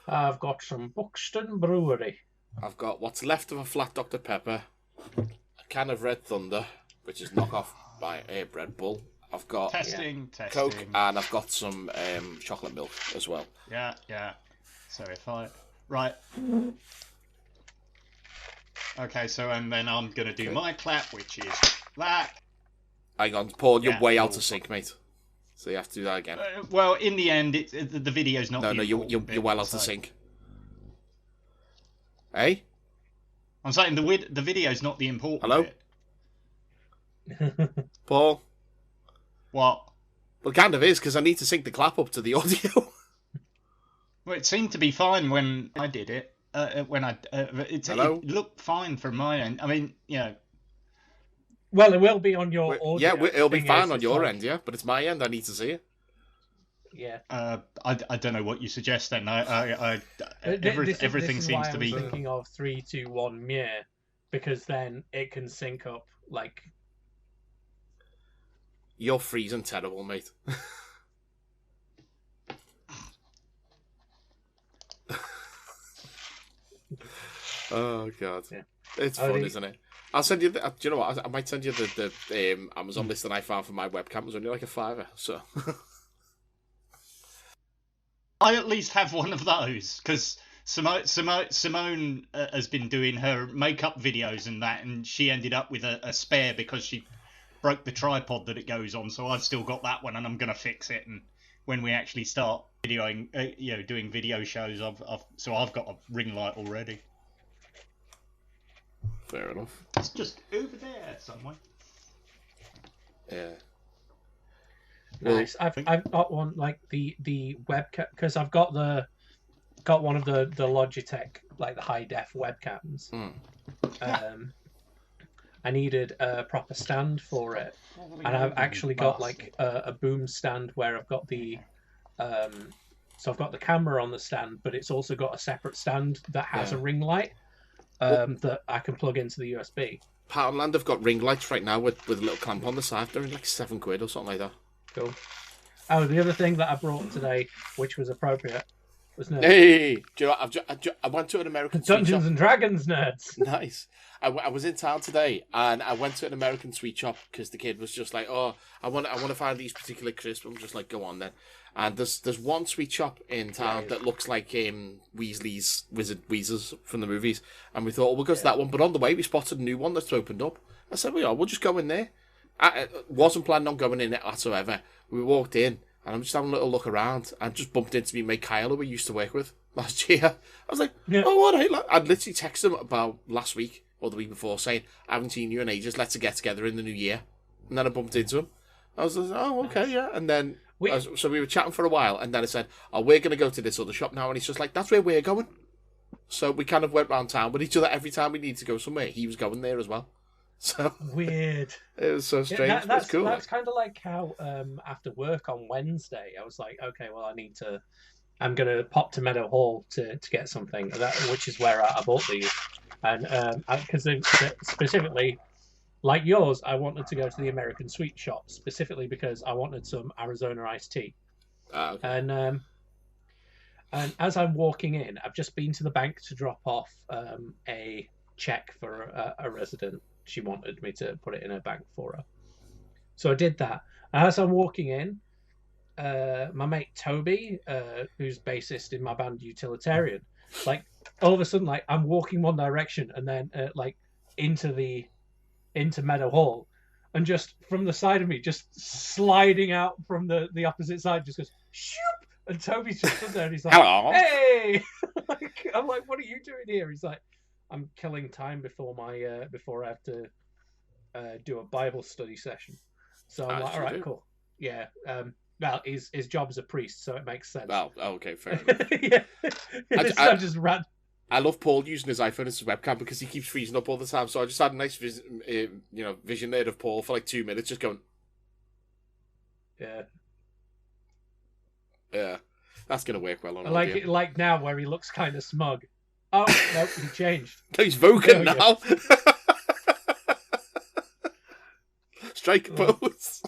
I've got some Buxton Brewery. I've got what's left of a flat Dr. Pepper, a can of Red Thunder, which is knockoff by Red Bull. I've got testing. Coke, and I've got some chocolate milk as well. Yeah. So if I right. Okay, so and then I'm gonna do my clap, which is that. Hang on, Paul, you're way out of sync, mate. So you have to do that again. Well, in the end, the video's not. No, you're well out of sync. Hey, I'm saying the video's not the important. Hello, bit. Paul. What? Well, it kind of is because I need to sync the clap up to the audio. Well, it seemed to be fine when I did it. It looked fine from my end. I mean, you know. Well, it will be on your audio. Yeah, it'll be fine on your end, yeah. But it's my end. I need to see it. Yeah. I don't know what you suggest then. Everything seems to be. I'm thinking of 3, 2, 1, yeah, because then it can sync up like. You're freezing terrible, mate. Oh god, yeah. It's fun, isn't it? I'll send you. Do you know what? I might send you the Amazon list that I found for my webcam. It was only like a £5, so. I at least have one of those because Simone has been doing her makeup videos and that, and she ended up with a spare because she broke the tripod that it goes on. So I've still got that one, and I'm gonna fix it. And when we actually start videoing, doing video shows, I've got a ring light already. Fair enough. It's just over there somewhere. Yeah. Nice. I've got one like the webcam because I've got one of the Logitech like the high def webcams. I needed a proper stand for it, and I've actually got like a boom stand where I've got the so I've got the camera on the stand, but it's also got a separate stand that has a ring light that I can plug into the USB. Poundland have got ring lights right now with a little clamp on the side. They're like £7 or something like that. Cool. Oh, the other thing that I brought today, which was appropriate, was nerds. Hey, do you know what? I went to an American Dungeons and Dragons nerds. Nice. I was in town today, and I went to an American sweet shop because the kid was just like, "Oh, I want to find these particular crisps." I'm just like, "Go on then." And there's one sweet shop in town that looks like Weasley's Weezers from the movies, and we thought, "Oh, we'll go to that one." But on the way, we spotted a new one that's opened up. I said, "We'll just go in there." I wasn't planning on going in it whatsoever. We walked in, and I'm just having a little look around, and just bumped into me mate Kyle, who we used to work with last year. I was like, "Oh, all right." I'd literally texted him about last week or the week before saying, "I haven't seen you in ages. Let's get together in the new year." And then I bumped into him. I was like, "Oh, okay, yeah." And then so we were chatting for a while, and then I said, "Oh, we're going to go to this other shop now," and he's just like, "That's where we're going." So we kind of went round town with each other every time we needed to go somewhere. He was going there as well. So weird. It was so strange. That's cool. That's kind of like how after work on Wednesday, I was like, okay, well, I'm gonna pop to Meadow Hall to get something, which is where I bought these, and because specifically, like yours, I wanted to go to the American sweet shop specifically because I wanted some Arizona iced tea, okay. And as I'm walking in, I've just been to the bank to drop off a check for a resident. She wanted me to put it in her bank for her. So I did that. And as I'm walking in, my mate Toby, who's bassist in my band Utilitarian, like all of a sudden, like I'm walking one direction and then like into Meadow Hall, and just from the side of me, just sliding out from the opposite side, just goes shoop, and Toby's just stood there and he's like, "Hello, hey!" I'm like, "What are you doing here?" He's like, "I'm killing time before I have to do a Bible study session." So I'm like, "All right, cool, yeah." Well, his job's a priest, so it makes sense. Well, okay, fair enough. Yeah, I just ran. I love Paul using his iPhone as his webcam because he keeps freezing up all the time. So I just had a nice vision there of Paul for like 2 minutes, just going. Yeah. Yeah, that's gonna work well on. Like now where he looks kind of smug. Oh no, he changed. He's Vulcan now. Strike pose.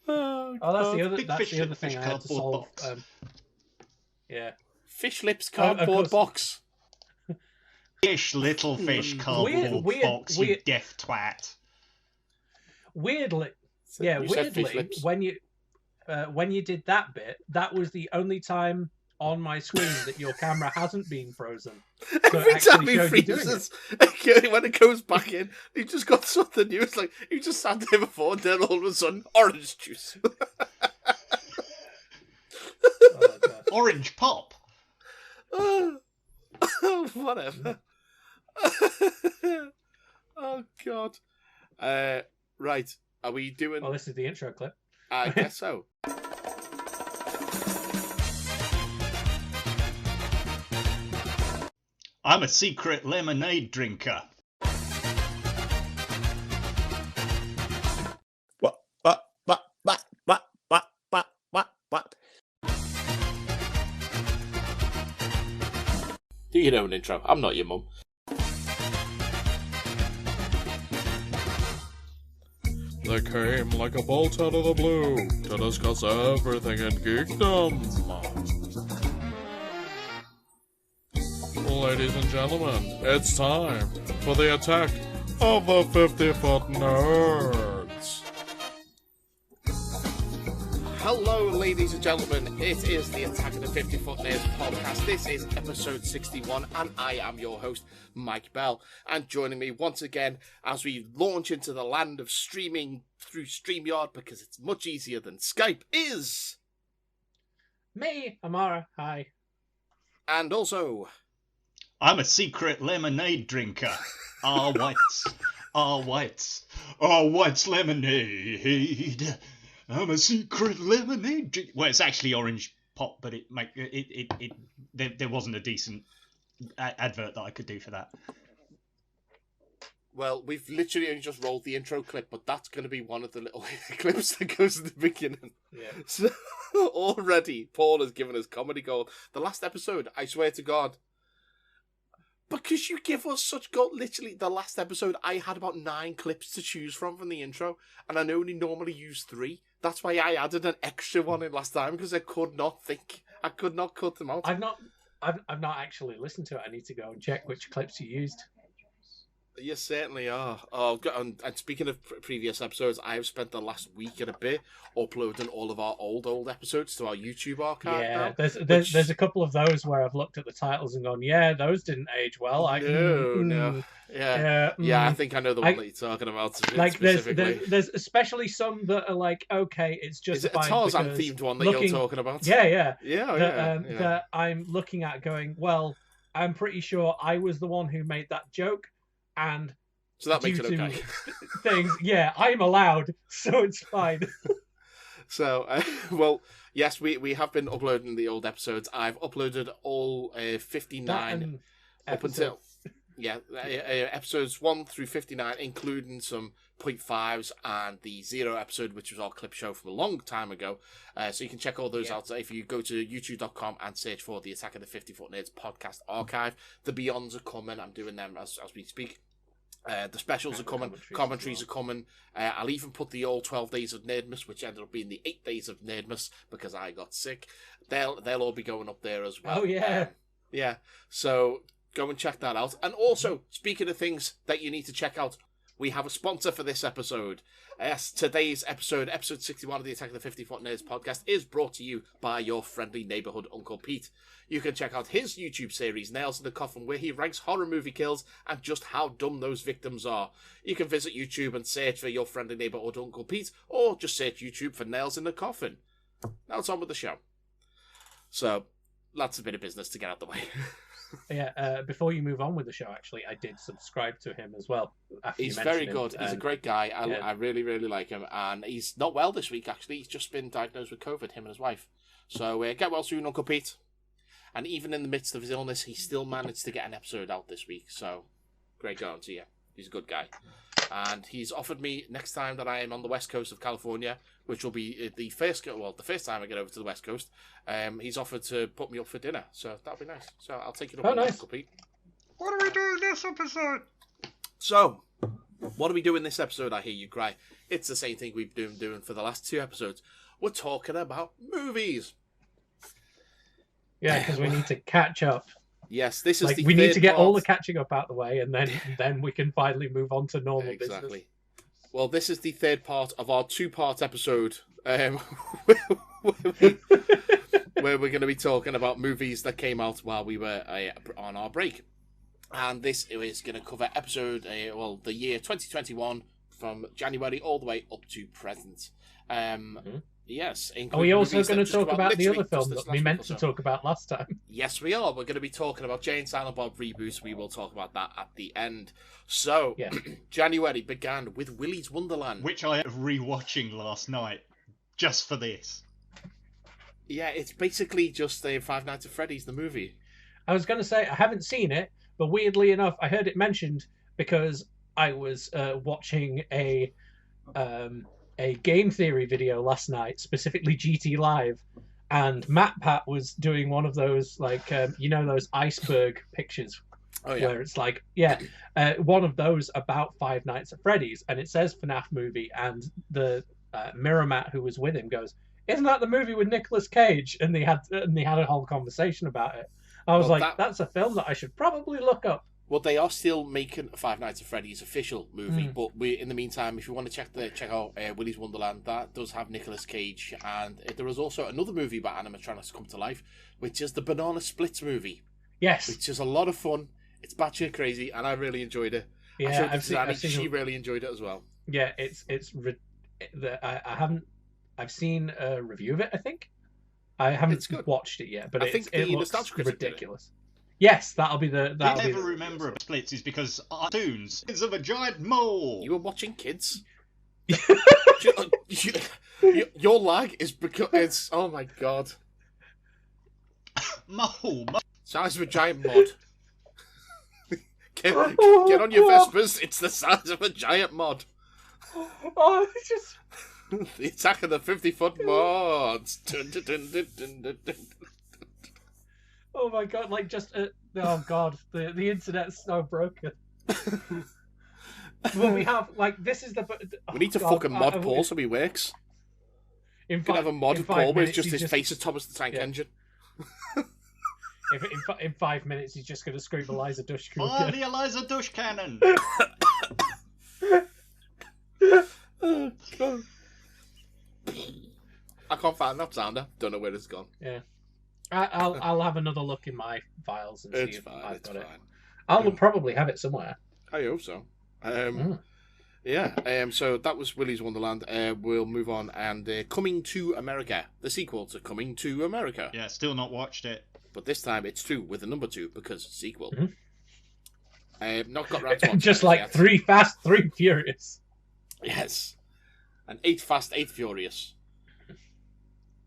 Oh, that's the other thing I had to solve. Yeah. Fish lips Of cardboard course. box. Little fish cardboard box, you deaf twat. Weirdly, You said fish weirdly, lips. when you did that bit, that was the only time on my screen that your camera hasn't been frozen. So Every it time actually he showed you doing it. freezes, when it goes back in, he just got something new. It's like he just sat there before, and then all of a sudden, orange juice. Oh, God. Orange pop. Whatever. Oh God. Right. Are we doing? Well, this is the intro clip. I guess so. I'm a secret lemonade drinker. Do your own intro. I'm not your mum. They came like a bolt out of the blue to discuss everything in geekdom. Ladies and gentlemen, it's time for the attack of the 50-foot nerds. Hello, ladies and gentlemen. It is the Attack of the 50-Foot Nerds podcast. This is episode 61, and I am your host, Mike Bell. And joining me once again as we launch into the land of streaming through StreamYard, because it's much easier than Skype, is... Me, Amara. Hi. And also... I'm a secret lemonade drinker. Whites. Whites lemonade. I'm a secret lemonade drink. Well, it's actually orange pop, but there wasn't a decent advert that I could do for that. Well, we've literally only just rolled the intro clip, but that's going to be one of the little clips that goes at the beginning. Yeah. So, already, Paul has given us comedy gold. The last episode, I swear to God, because you give us such gold, literally, the last episode, I had about 9 clips to choose from the intro, and I only normally use 3. That's why I added an extra one in last time, because I could not cut them out. I've not actually listened to it. I need to go and check which clips you used. You certainly are. Oh, and speaking of previous episodes, I have spent the last week and a bit uploading all of our old episodes to our YouTube archive. Yeah, now, there's a couple of those where I've looked at the titles and gone, yeah, those didn't age well. No. Yeah. I think I know the one that you're talking about. Like specifically. there's especially some that are like, okay, it's just Is it a Tarzan themed one that you're talking about? Yeah. Yeah. That I'm looking at going, well, I'm pretty sure I was the one who made that joke. And so that makes it okay. Things, yeah, I'm allowed, so it's fine. So, well, yes, we have been uploading the old episodes. I've uploaded all 59 up until episodes 1 through 59, including some 0.5s and the 0 episode, which was our clip show from a long time ago. So you can check all those out. So if you go to youtube.com and search for the Attack of the 50-Foot Nerds podcast archive, the Beyonds are coming. I'm doing them as we speak. The specials are coming, commentaries are coming. I'll even put the all 12 days of Nerdmas, which ended up being the 8 days of Nerdmas because I got sick. They'll all be going up there as well. Oh yeah, yeah. So go and check that out. And also, speaking of things that you need to check out, we have a sponsor for this episode. Yes, today's episode 61 of the Attack of the 50-Foot Nerds podcast, is brought to you by your friendly neighbourhood Uncle Pete. You can check out his YouTube series, Nails in the Coffin, where he ranks horror movie kills and just how dumb those victims are. You can visit YouTube and search for your friendly neighbourhood Uncle Pete, or just search YouTube for Nails in the Coffin. Now it's on with the show. So, lots of bit of business to get out the way. Yeah, before you move on with the show, actually, I did subscribe to him as well. He's very good. He's a great guy. I really, really like him. And he's not well this week, actually. He's just been diagnosed with COVID, him and his wife. So get well soon, Uncle Pete. And even in the midst of his illness, he still managed to get an episode out this week. So great going to you. He's a good guy. And he's offered me next time that I am on the west coast of California, which will be the first time I get over to the west coast, he's offered to put me up for dinner. So that'll be nice. So I'll take it up on Uncle Pete. What are we doing this episode? So, what are we doing this episode, I hear you cry? It's the same thing we've been doing for the last 2 episodes. We're talking about movies. Yeah, because we need to catch up. Yes, this is Like, the we need third to get part. all the catching up out the way, and then we can finally move on to normal Exactly. business. Well, this is the third part of our two-part episode, where we're going to be talking about movies that came out while we were on our break. And this is going to cover episode, the year 2021, from January all the way up to present. Yes. Are we also going to talk about the other film just this that we last meant week to or so. talk about last time? Yes, we are. We're going to be talking about Jay and Silent Bob Reboot. We will talk about that at the end. So, Yeah. January began with Willy's Wonderland. Which I am rewatching last night, just for this. Yeah, it's basically just Five Nights at Freddy's, the movie. I was going to say, I haven't seen it, but weirdly enough, I heard it mentioned because I was watching a game theory video last night, specifically GT Live, and MatPat was doing one of those, like, those iceberg pictures. Oh, yeah. Where it's like, one of those about Five Nights at Freddy's, and it says FNAF movie, and the Mirror Matt who was with him goes, "Isn't that the movie with Nicolas Cage?" And they had a whole conversation about it. I was that's a film that I should probably look up. Well, they are still making Five Nights at Freddy's official movie, but in the meantime, if you want to check out Willy's Wonderland, that does have Nicolas Cage, and there is also another movie about animatronics come to life, which is the Banana Splits movie. Yes, which is a lot of fun. It's batshit crazy, and I really enjoyed it. Yeah, she really enjoyed it as well. Yeah, I've seen a review of it. I think I haven't watched it yet, but I think it the looks ridiculous. Yes, that'll be the. I never remember about Splits is because Dunes is of a giant mole. You were watching kids. Your lag is because it's oh my god. Mole. Size of a giant mod. Get on your Vespers. It's the size of a giant mod. Oh, it's just the attack of the 50-foot mods. Dun, dun, dun, dun, dun, dun, dun. Oh my god! Like just oh god, the internet's so broken. Well, we have like this is the. We need to fucking mod Paul so he works. We can have a mod Paul with just his face as Thomas the Tank Engine. In 5 minutes, he's just going to scream Eliza Dush. Fire the Eliza Dush cannon! Oh, God. I can't find that sounder. Don't know where it's gone. Yeah, I'll have another look in my files and see if I've got it. I'll probably have it somewhere. I hope so. Yeah. So that was Willy's Wonderland. We'll move on and Coming to America, the sequel to Coming to America. Yeah, still not watched it. But this time it's 2 with the number 2 because sequel. Mm-hmm. Not got around to watching just like yet. 3 Fast, 3 Furious. Yes. And 8 Fast, 8 Furious.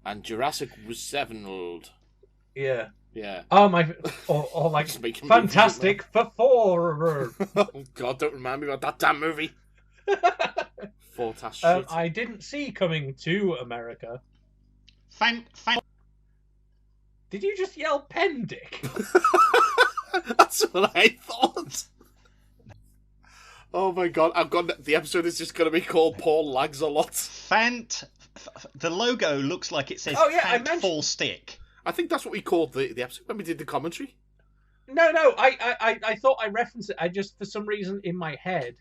And Jurassic was 7-old. Yeah. Yeah. Oh my! Or like Fantastic for 4. Oh God! Don't remind me about that damn movie. 4 task shit. I didn't see Coming to America. Did you just yell Pendick? That's what I thought. Oh my God! The episode is just going to be called Paul Lags a Lot. The logo looks like it says full stick. I think that's what we called the episode when we did the commentary. No, I thought I referenced it. I just for some reason in my head,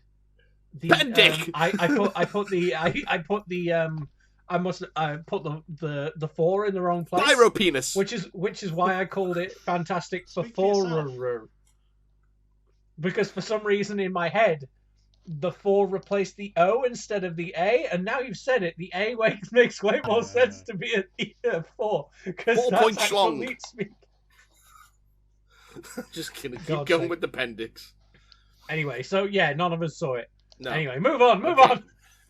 Pendick. I put the 4 in the wrong place. Pyro penis. Which is why I called it Fantastic for 4. Because for some reason in my head, the 4 replaced the O instead of the A, and now you've said it, the A makes way more sense to be a 4. Because 4 point schlong. Speak. Just kidding. Keep going with the appendix. Anyway, so yeah, none of us saw it. No. Anyway, move on.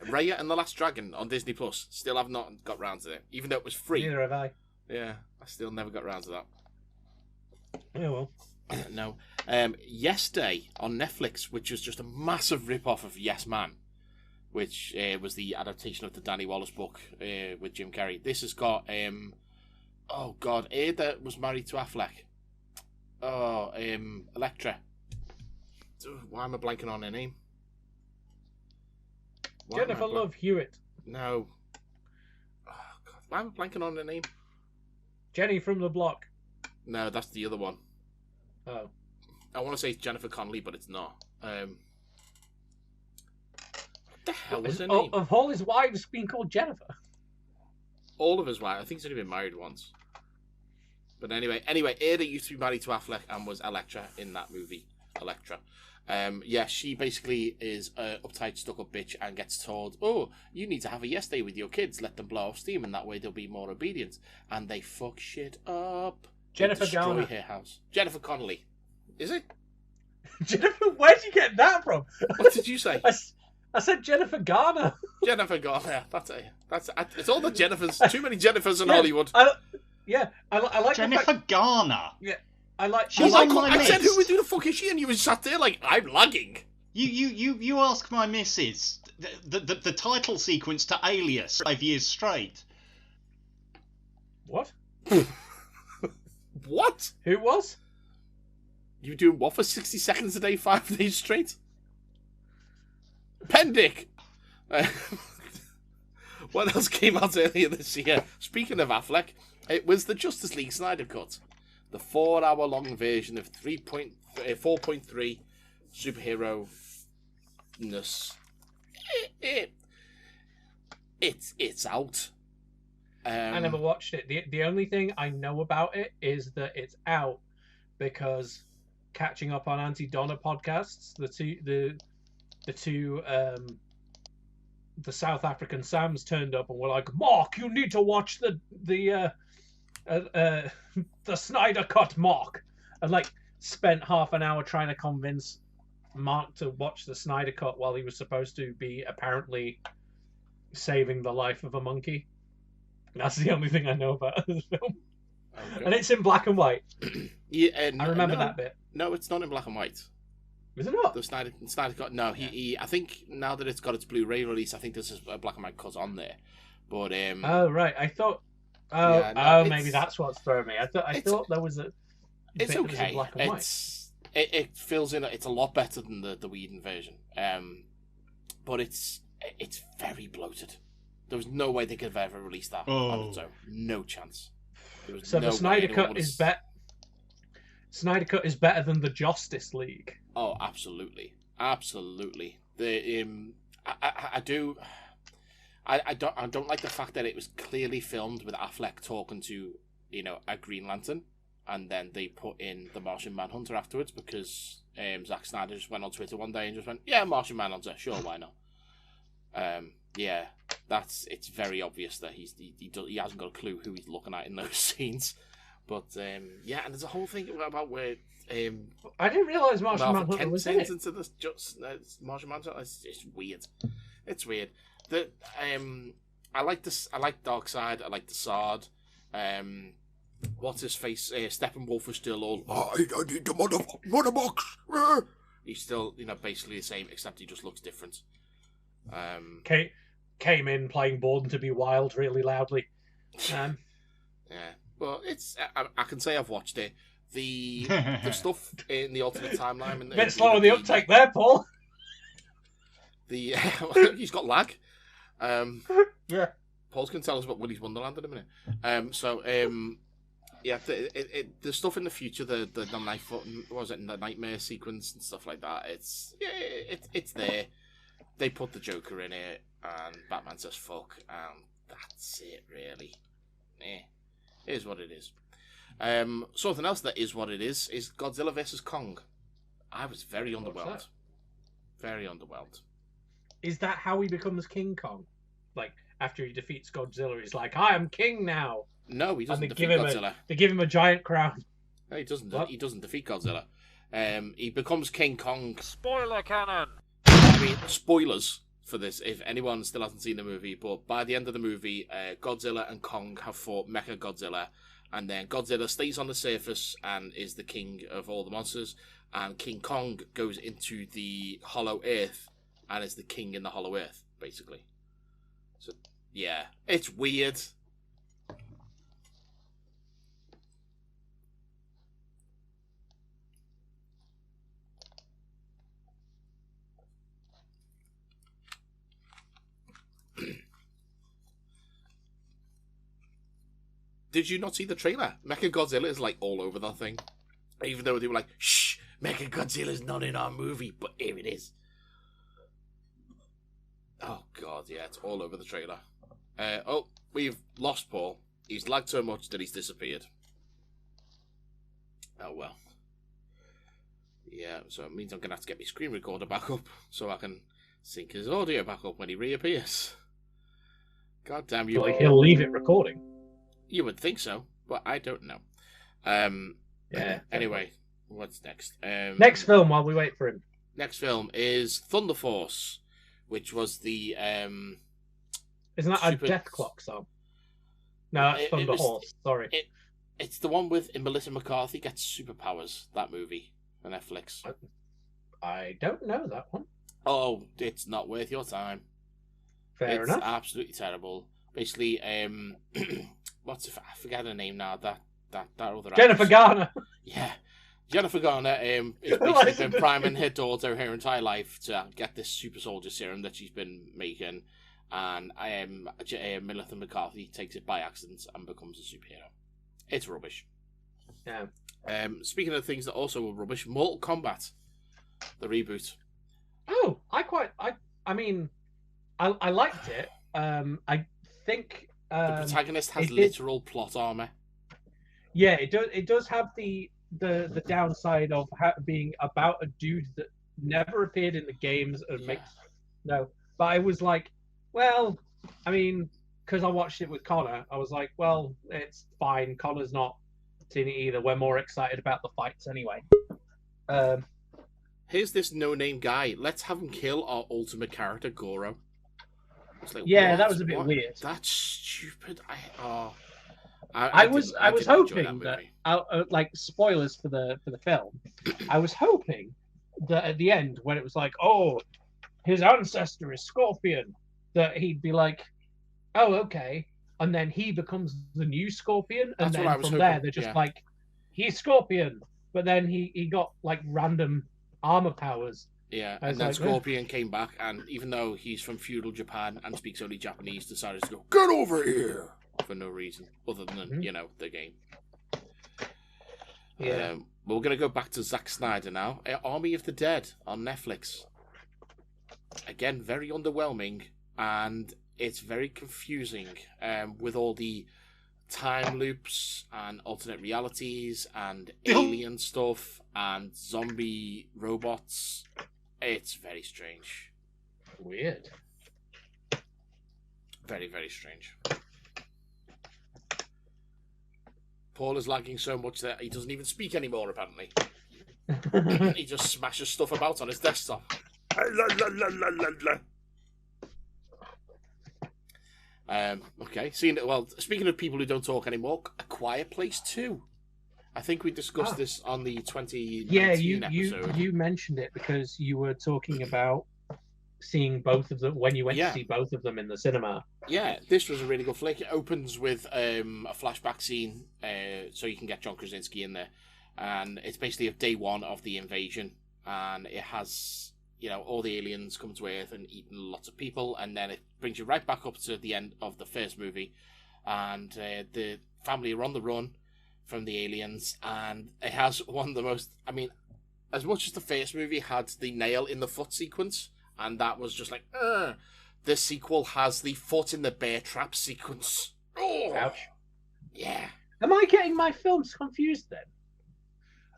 Raya and the Last Dragon on Disney Plus. Still have not got round to it, even though it was free. Neither have I. Yeah, I still never got round to that. Yeah, well. No. Yes Day on Netflix, which was just a massive rip-off of Yes Man, which was the adaptation of the Danny Wallace book with Jim Carrey. This has got, oh God, Ada was married to Affleck. Oh, Electra. Why am I blanking on her name? Jennifer Love Hewitt. No. Oh, God. Why am I blanking on her name? Jenny from the Block. No, that's the other one. Oh. I want to say it's Jennifer Connelly, but it's not. What the hell was her name? Of all his wives being called Jennifer. All of his wives. I think he's only been married once. But anyway, Ada used to be married to Affleck and was Elektra in that movie. Elektra. Yeah, she basically is a uptight, stuck-up bitch and gets told, oh, you need to have a yes day with your kids. Let them blow off steam, and that way they'll be more obedient. And they fuck shit up. Jennifer Destroy Garner. her house. Jennifer Connelly. Is it? Jennifer, where'd you get that from? What did you say? I said Jennifer Garner. Jennifer Garner. It's all the Jennifers. Too many Jennifers in Hollywood. I like Jennifer Garner. Yeah, I like. She's I on my I said, list. who the fuck is she? And you were sat there like, I'm lagging. You ask my missus. The title sequence to Alias 5 years straight. What? What? Who was? You doing what for 60 seconds a day, 5 days straight? Pendick! What else came out earlier this year? Speaking of Affleck, it was the Justice League Snyder Cut. The 4-hour-long version of 4.3 superhero-ness. It's out. I never watched it. The only thing I know about it is that it's out because catching up on Anti-Donna podcasts, the South African Sams turned up and were like, Mark, you need to watch the Snyder Cut, Mark, and like spent half an hour trying to convince Mark to watch the Snyder Cut while he was supposed to be apparently saving the life of a monkey. That's the only thing I know about this film. Okay. And it's in black and white. Yeah, I remember that bit. No, it's not in black and white. Is it not? The Snyder Cut. No, he. I think now that it's got its Blu-ray release, I think there's a black and white cut on there. But oh right, I thought. Maybe that's what's throwing me. I thought there was a. It's bit okay. That was in black and white. It fills in. It's a lot better than the Whedon version. But it's very bloated. There was no way they could have ever released that on its own. No chance. So the Snyder Cut is better. Snyder Cut is better than the Justice League. Oh, absolutely. I don't like the fact that it was clearly filmed with Affleck talking to, a Green Lantern, and then they put in the Martian Manhunter afterwards because Zack Snyder just went on Twitter one day and just went, yeah, Martian Manhunter, sure, why not? Yeah, it's very obvious that he hasn't got a clue who he's looking at in those scenes. But yeah, and there's a whole thing about where I didn't realize Martian Manhunter was in it. Into this Martian Manhunter. It's weird. It's weird. I like this. I like Darkseid. I like the Sword. What's his face? Steppenwolf is still all. I need the mother box. He's still, basically the same, except he just looks different. Came in playing Born to Be Wild really loudly. Yeah. Well, it's. I can say I've watched it. The stuff in the alternate timeline. And bit slow on the uptake there, Paul. He's got lag. Yeah. Paul's going to tell us about Willy's Wonderland in a minute. Yeah, the stuff in the future, the nightmare sequence and stuff like that. It's there. They put the Joker in it, and Batman says fuck, and that's it really. It is what it is. Something else that is what it is Godzilla vs Kong. I was very underwhelmed. Very underwhelmed. Is that how he becomes King Kong? Like, after he defeats Godzilla, he's like, I am king now. No, he doesn't defeat Godzilla. They give him a giant crown. No, he doesn't. What? He doesn't defeat Godzilla. He becomes King Kong. Spoiler cannon! I mean, spoilers for this, if anyone still hasn't seen the movie, but by the end of the movie, Godzilla and Kong have fought Mecha Godzilla, and then Godzilla stays on the surface and is the king of all the monsters, and King Kong goes into the Hollow Earth and is the king in the Hollow Earth, basically. So, yeah, it's weird. Did you not see the trailer? Mechagodzilla is like all over that thing. Even though they were like, shh, Mechagodzilla's not in our movie, but here it is. Oh, God, yeah, it's all over the trailer. We've lost Paul. He's lagged so much that he's disappeared. Oh, well. Yeah, so it means I'm going to have to get my screen recorder back up so I can sync his audio back up when he reappears. God damn you. Well, he'll leave it recording. You would think so, but I don't know. Yeah. Anyway, what's next? Next film while we wait for him. Next film is Thunder Force, which was the... Isn't that a Death Clock song? No, that's Thunder Horse. Sorry. It's the one with Melissa McCarthy gets superpowers, that movie, on Netflix. I don't know that one. Oh, it's not worth your time. Fair enough. It's absolutely terrible. Basically, I forget her name now. That other Jennifer actress. Garner. Yeah, Jennifer Garner is basically been priming her daughter her entire life to get this super soldier serum that she's been making, and Melissa McCarthy takes it by accident and becomes a superhero. It's rubbish. Yeah. Speaking of things that also were rubbish, Mortal Kombat, the reboot. Oh, I mean, I liked it. I think The protagonist has literal plot armor. Yeah, it does have the downside of being about a dude that never appeared in the games and but I was like, well, I mean, because I watched it with Connor, I was like, well, it's fine. Connor's not seen it either. We're more excited about the fights anyway. Here's this no-name guy. Let's have him kill our ultimate character, Goro. Like, yeah, that was a bit weird. That's stupid. I was hoping that, like, spoilers for the film. I was hoping that at the end, when it was like, oh, his ancestor is Scorpion, that he'd be like, oh, okay, and then he becomes the new Scorpion, and then from there they're just like, he's Scorpion, but then he got like random armor powers. Yeah, and then Scorpion came back, and even though he's from feudal Japan and speaks only Japanese, decided to go, get over here! For no reason, other than, the game. Yeah. We're going to go back to Zack Snyder now. Army of the Dead on Netflix. Again, very underwhelming, and it's very confusing with all the time loops and alternate realities and alien stuff and zombie robots. It's very strange. Weird. Very, very strange. Paul is lagging so much that he doesn't even speak anymore, apparently. He just smashes stuff about on his desktop. Okay. Speaking of people who don't talk anymore, A Quiet Place 2. I think we discussed this on the 2019 episode. You mentioned it because you were talking about seeing both of them when you went to see both of them in the cinema. Yeah, this was a really good flick. It opens with a flashback scene, so you can get John Krasinski in there, and it's basically of day one of the invasion, and it has all the aliens come to Earth and eating lots of people, and then it brings you right back up to the end of the first movie, and the family are on the run from the aliens, and it has one of the most, as much as the first movie had the nail in the foot sequence, and that was just like, the sequel has the foot in the bear trap sequence. Oh, ouch. Yeah. Am I getting my films confused then?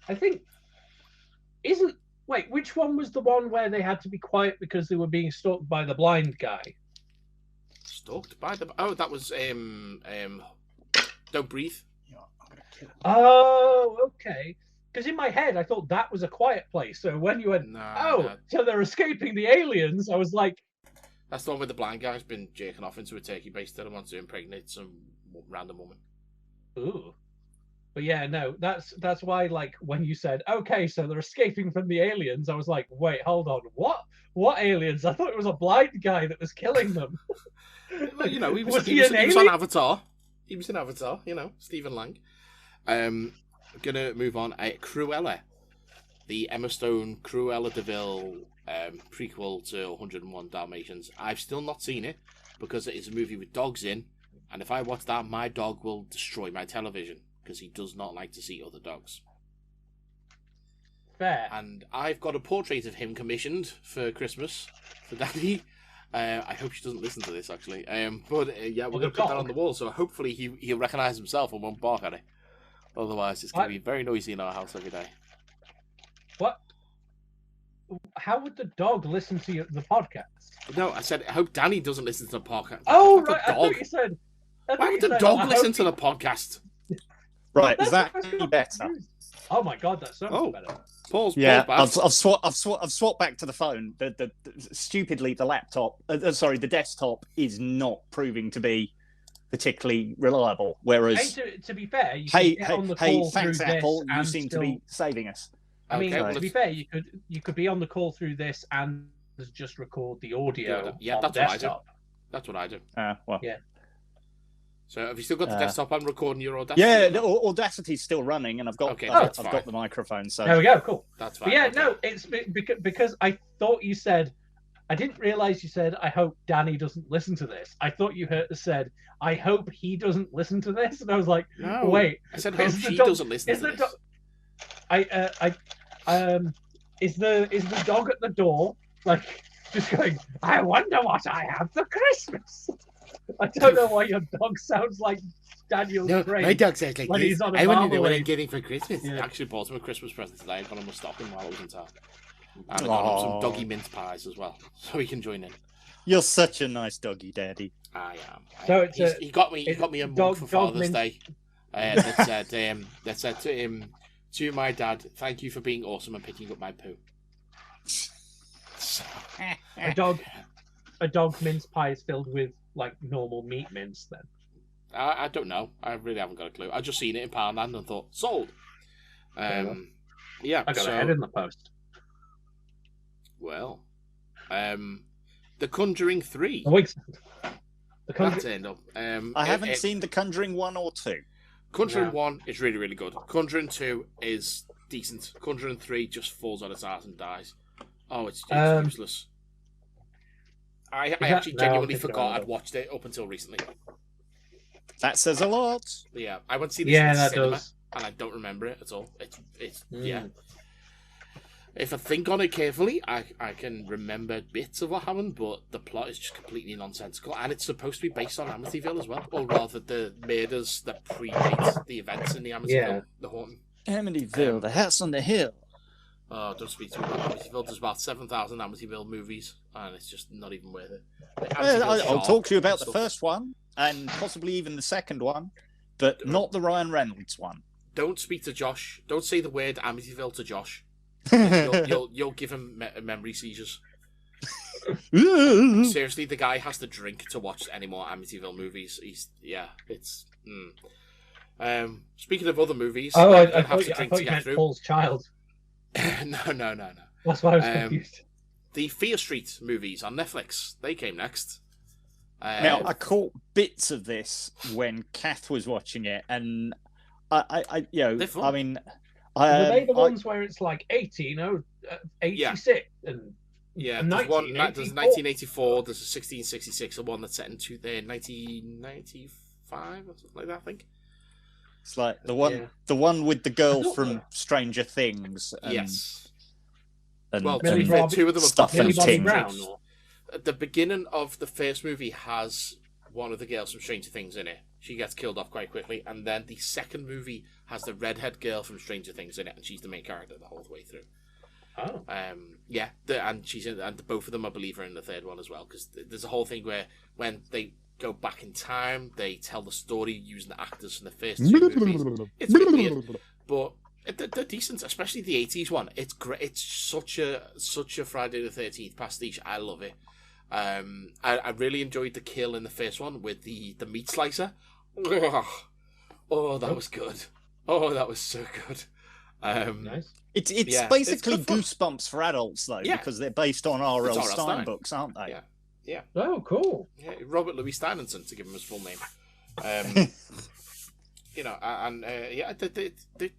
I think, wait, which one was the one where they had to be quiet because they were being stalked by the blind guy? Stalked by the... Oh, that was, Don't Breathe. Oh, okay. Because in my head, I thought that was A Quiet Place. So when you went, so they're escaping the aliens, I was like... That's the one where the blind guy's been jerking off into a turkey base that wants to impregnate some random woman. Ooh. But yeah, no, that's why, like, when you said, okay, so they're escaping from the aliens, I was like, wait, hold on, what? What aliens? I thought it was a blind guy that was killing them. Well, he was on Avatar. He was in Avatar, Stephen Lang. Gonna move on. Cruella, the Emma Stone Cruella de Vil prequel to 101 Dalmatians. I've still not seen it because it is a movie with dogs in, And if I watch that, my dog will destroy my television because he does not like to see other dogs. Fair. And I've got a portrait of him commissioned for Christmas for Daddy. I hope she doesn't listen to this, actually. But yeah, we're going to put that on the wall, so hopefully he'll recognise himself and won't bark at it. Otherwise, it's going to be very noisy in our house every day. What? How would the dog listen to the podcast? No, I said I hope Danny doesn't listen to the podcast. Oh, right. I thought you said... Why would the dog listen to the podcast? Right, is that any better? Oh my god, that's so much better. Pause. Yeah, pause I've swapped back to the phone. Stupidly, the laptop, the desktop is not proving to be particularly reliable. Whereas, to be fair, you could get on the call thanks through Apple, this you seem to be saving us. I mean, to be fair, you could be on the call through this and just record the audio. Yeah, on that's the what desktop. I do. That's what I do. Well, yeah. So have you still got the desktop? I'm recording your Audacity. Yeah, the Audacity's still running, and I've got got the microphone. So there we go. Cool. That's fine. But yeah, no, it's because I thought you said. I didn't realize you said, "I hope Danny doesn't listen to this." I thght you said, "I hope he doesn't listen to this," and I was like, "No, wait." I said, "Hope she doesn't listen to this." Is the dog at the door like just going? I wonder what I have for Christmas. I don't know why your dog sounds like Daniel Craig. My dog sounds like when this. he's on I want to know what Marmalade. I'm getting for Christmas. Yeah. I actually bought him a Christmas present today. I'm going to stop him while I was in town. And I got him some doggy mince pies as well, so he can join in. You're such a nice doggy, Daddy. I am. So he got me a mug for Father's Day. That said to him, to my dad, thank you for being awesome and picking up my poo. So, a dog mince pie is filled with like normal meat mince. Then I don't know. I really haven't got a clue. I just seen it in Poundland and thought sold. Yeah, I got a head in the post. Well, The Conjuring 3. Oh, wait. That turned up. I haven't seen The Conjuring 1 or 2. Conjuring 1 is really, really good. Conjuring 2 is decent. Conjuring 3 just falls on its ass and dies. Oh, it's useless. I actually genuinely forgot I'd watched it up until recently. That says a lot. Yeah, I went to see this in the cinema, does. and I don't remember it at all. It's yeah. If I think on it carefully, I can remember bits of what happened, but the plot is just completely nonsensical, and it's supposed to be based on Amityville as well, or rather the murders that predate the events in the Amityville, the haunting. Amityville, the house on the hill. Oh, don't speak to me about Amityville. There's about 7,000 Amityville movies, and it's just not even worth it. I'll talk to you about the first one, and possibly even the second one, but not the Ryan Reynolds one. Don't speak to Josh. Don't say the word Amityville to Josh. You'll give him memory seizures. Seriously, the guy has to drink to watch any more Amityville movies. Speaking of other movies, I thought you meant Paul's child. No. That's why I was confused. The Fear Street movies on Netflix, they came next. Now, I caught bits of this when Kath was watching it, and I mean, were they the ones where it's like 86 and yeah, there's 1984, there's a 1666, and one that's set in 1995 or something like that, I think. It's like the one with the girl from Stranger Things. And, yes. And, well, to be fair, two of them have got Millie Brown. The beginning of the first movie has one of the girls from Stranger Things in it. She gets killed off quite quickly, and then the second movie has the redhead girl from Stranger Things in it, and she's the main character the whole way through. Oh. And she's in, and both of them, I believe, are in the third one as well, because there's a whole thing where when they go back in time, they tell the story using the actors from the first two movies. It's a bit weird, but they're decent, especially the 80s one. It's great. It's such a Friday the 13th pastiche. I love it. I really enjoyed the kill in the first one with the meat slicer. Oh, that was good. Oh, that was so good. Nice. It's basically Goosebumps for adults, though, because they're based on R.L. Stein books, aren't they? Yeah. Oh, cool. Yeah, Robert Louis Stevenson, to give him his full name.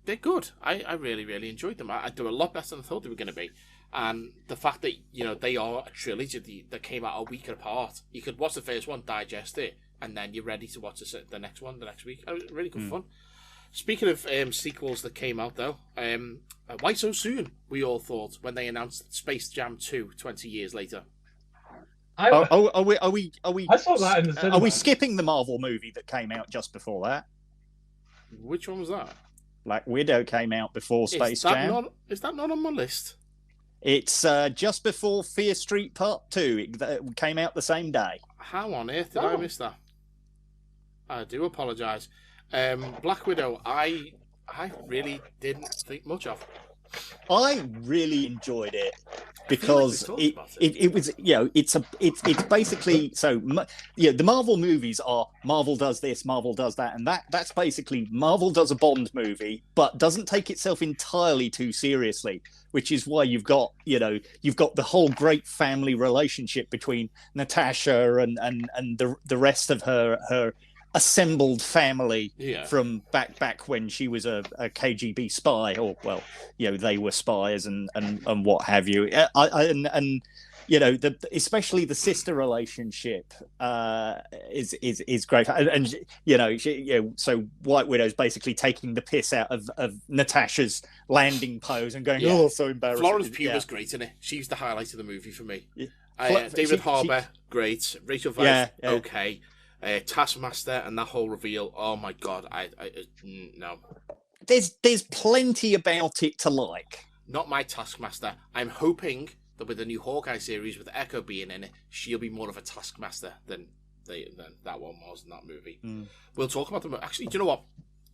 They're good. I really, really enjoyed them. I do a lot better than I thought they were going to be. And the fact that, they are a trilogy that came out a week apart. You could watch the first one, digest it, and then you're ready to watch the next one the next week. It was really good fun. Speaking of sequels that came out, though, why so soon, we all thought, when they announced Space Jam 2 20 years later? I Are we I saw that in the cinema. Are we skipping the Marvel movie that came out just before that? Which one was that? Black Widow came out before Space Jam. Is that not on my list? It's just before Fear Street Part 2. It came out the same day. How on earth did I miss that? I do apologise. Black Widow, I really didn't think much of. I really enjoyed it because it was, you know, it's basically, so, yeah, the Marvel movies are Marvel does this, Marvel does that, and that's basically Marvel does a Bond movie but doesn't take itself entirely too seriously, which is why you've got the whole great family relationship between Natasha and the rest of her assembled family from back when she was a KGB spy, or, well, you know, they were spies and what have you. And you know, especially the sister relationship is great. And you know, so White Widow's basically taking the piss out of Natasha's landing pose and going, oh, so embarrassing. Florence Pugh was great in it. She's the highlight of the movie for me. David Harbour, great. Rachel Weisz, okay. Taskmaster and that whole reveal, oh my god, I no. There's plenty about it to like. Not my Taskmaster. I'm hoping that with the new Hawkeye series, with Echo being in it, she'll be more of a Taskmaster than that one was in that movie. We'll talk about them. Actually, do you know what?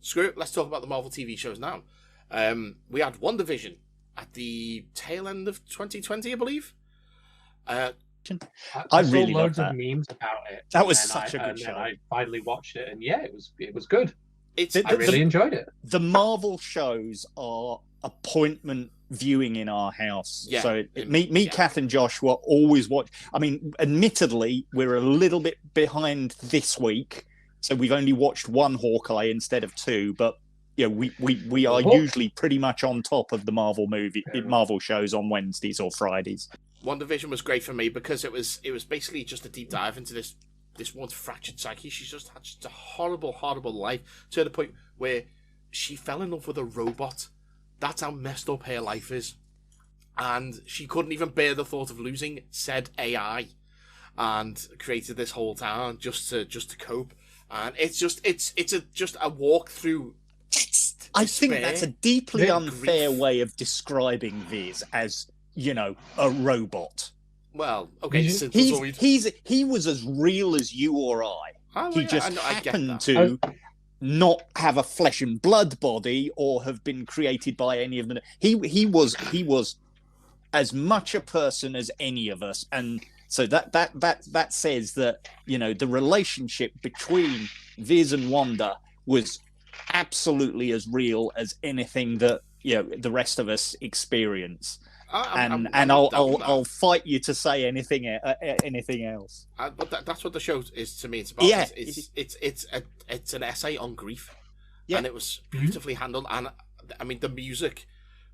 Screw it. Let's talk about the Marvel TV shows now. We had WandaVision at the tail end of 2020, I believe. I really saw loads of memes about it. That was such a good show. I finally watched it, and yeah, it was good. I really enjoyed it. The Marvel shows are appointment viewing in our house. Yeah. So me, Kath, and Josh were always watch. I mean, admittedly, we're a little bit behind this week, so we've only watched one Hawkeye instead of two. But yeah, we are usually pretty much on top of the Marvel shows on Wednesdays or Fridays. WandaVision was great for me because it was basically just a deep dive into this one's fractured psyche. She's just had such a horrible life, to the point where she fell in love with a robot. That's how messed up her life is. And she couldn't even bear the thought of losing said AI, and created this whole town just to cope. And it's just a walk through. I think that's a deeply unfair way of describing Viz as, you know, a robot. Well, okay, he was as real as you or I. He just happened to not have a flesh and blood body or have been created by any of them. He was as much a person as any of us, and so that says that, you know, the relationship between Viz and Wanda was absolutely as real as anything that, you know, the rest of us experience. I'll fight you to say anything else. But that's what the show is to me. It's about. Yeah. It's an essay on grief, and it was beautifully handled. And I mean, the music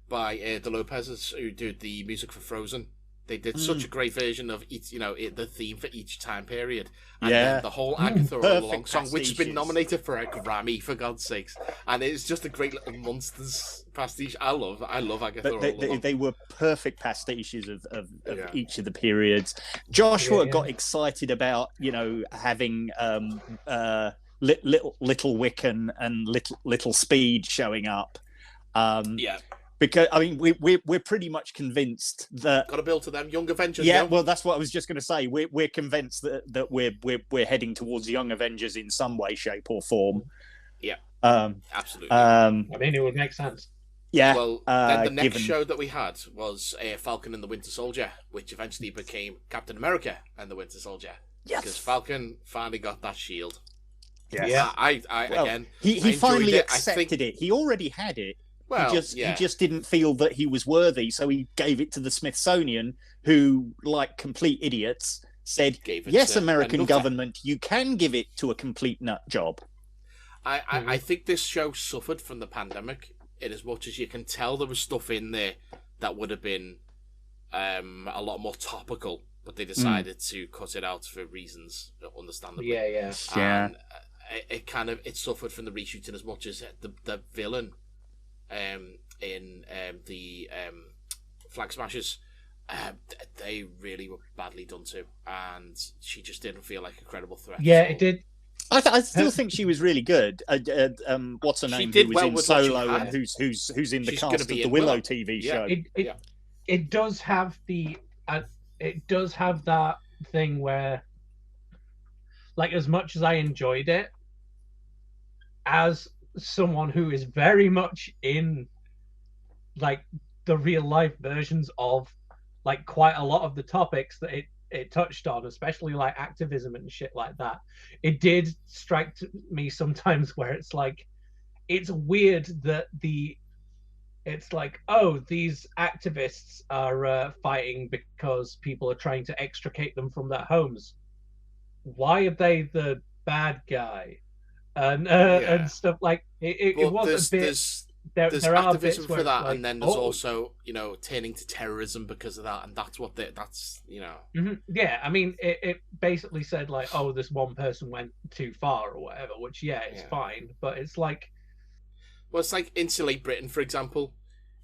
by the Lopez's, who did the music for Frozen, they did such a great version of each, you know, the theme for each time period. And then the whole Agatha All-Along song, which has been nominated for a Grammy, for God's sakes. And it's just a great little monsters pastiche. I love Agatha All-Along. They were perfect pastiches of each of the periods. Joshua got excited about, you know, having Little Wiccan and Little Speed showing up. Because, I mean, we're pretty much convinced that... Got to build to them, Young Avengers. Yeah, well, that's what I was just going to say. We're convinced that we're heading towards Young Avengers in some way, shape, or form. Yeah, absolutely. I mean, it would make sense. Yeah. Well, then the next show that we had was Falcon and the Winter Soldier, which eventually became Captain America and the Winter Soldier. Yes. Because Falcon finally got that shield. Yes. Yeah. He finally accepted it. He already had it. Well, he just didn't feel that he was worthy, so he gave it to the Smithsonian, who, like complete idiots, said, yes, American government, you can give it to a complete nut job. I think this show suffered from the pandemic, in as much as you can tell there was stuff in there that would have been a lot more topical but they decided to cut it out for reasons, understandably. Yeah. And it suffered from the reshooting as much as the villain in the Flag Smashers. They really were badly done to, and she just didn't feel like a credible threat. Yeah, it did. I still think she was really good. What's her name? Who was in Solo and who's in the cast of the Willow TV show. It does have that thing where, like, as much as I enjoyed it, as someone who is very much in, like, the real life versions of, like, quite a lot of the topics that it touched on, especially like activism and shit like that, it did strike me sometimes where it's like, it's weird that it's like, oh, these activists are fighting because people are trying to extricate them from their homes. Why are they the bad guy? And stuff like it was a bit. There's there are activism bits for that, like, and then there's also, turning to terrorism because of that, and that's Yeah, I mean, it basically said like, oh, this one person went too far or whatever, which it's fine, but it's like, well, it's like Insulate Britain, for example.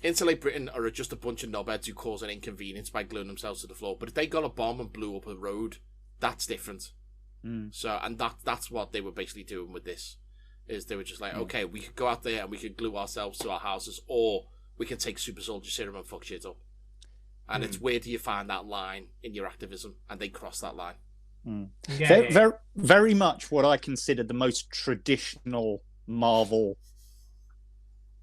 Insulate Britain are just a bunch of knobheads who cause an inconvenience by gluing themselves to the floor, but if they got a bomb and blew up a road, that's different. So, and that's what they were basically doing with this. Is they were just like, okay, we could go out there and we could glue ourselves to our houses, or we can take super soldier serum and fuck shit up. And it's where do you find that line in your activism? And they cross that line. Very, very much what I consider the most traditional Marvel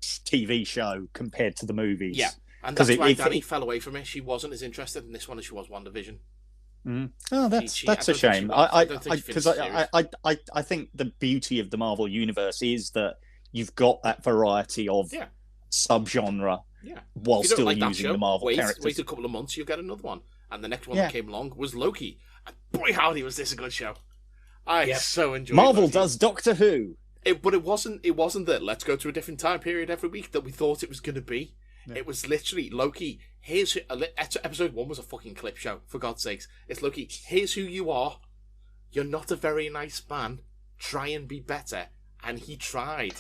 TV show compared to the movies. Yeah, and that's why Danny fell away from it. She wasn't as interested in this one as she was WandaVision. Oh, that's a shame. Because I think the beauty of the Marvel universe is that you've got that variety of subgenre, while still like using the Marvel characters. Wait a couple of months, you'll get another one, and the next one that came along was Loki. And boy, howdy, was this a good show! I so enjoyed. Marvel Loki. Does Doctor Who. But it wasn't that let's go to a different time period every week that we thought it was going to be. Yeah. It was literally Loki. Episode 1 was a fucking clip show, for God's sakes. It's Loki. Here's who you are. You're not a very nice man. Try and be better. And he tried.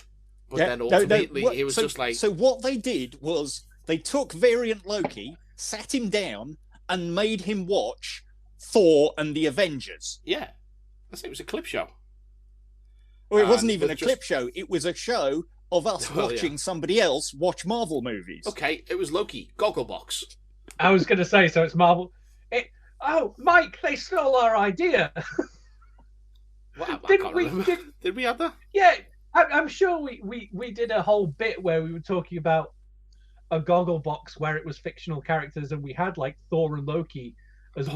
But then ultimately, he was just like... So what they did was they took Variant Loki, sat him down, and made him watch Thor and the Avengers. Yeah. It was a clip show. Well, it wasn't even a clip show. It was a show of us watching somebody else watch Marvel movies. Okay, it was Loki. Gogglebox. I was going to say, so it's Marvel. Oh, Mike, they stole our idea. Did we have that? Yeah, I'm sure we did a whole bit where we were talking about a Gogglebox where it was fictional characters, and we had like Thor and Loki as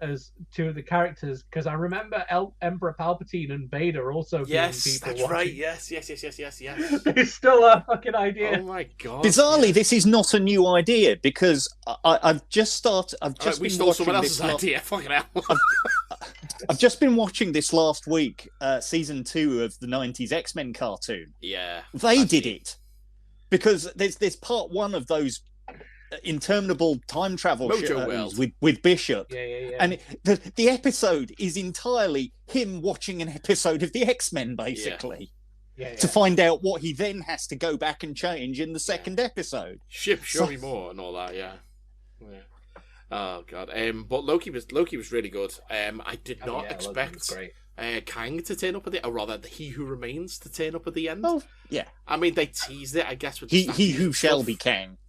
as two of the characters, because I remember Emperor Palpatine and Vader also being people watching. Right. Yes. It's still a fucking idea. Oh my god! Bizarrely, this is not a new idea because I've just started. We stole someone else's idea. Fucking hell! I've just been watching this last week, season 2 of the '90s X-Men cartoon. Yeah, they did it because there's part 1 of those interminable time travel with Bishop, and the episode is entirely him watching an episode of the X-Men, basically, to find out what he then has to go back and change in the second episode. Show me more and all that. Yeah. Oh god. But Loki was really good. I did not expect Kang to turn up at the, or rather, He Who Remains to turn up at the end. Oh yeah. I mean, they teased it, I guess, with he who shall be Kang.